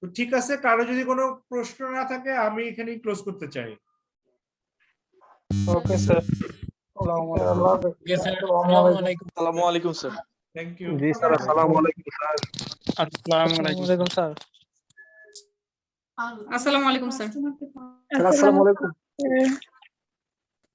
তো ঠিক আছে, কারো যদি কোনো প্রশ্ন না থাকে আমি এখানেই ক্লোজ করতে চাই। Okay sir. আসসালামু আলাইকুম স্যার। Thank you. জি স্যার, আসসালামু আলাইকুম স্যার। আসসালামু আলাইকুম স্যার। আসসালামু আলাইকুম স্যার। আসসালামু আলাইকুম।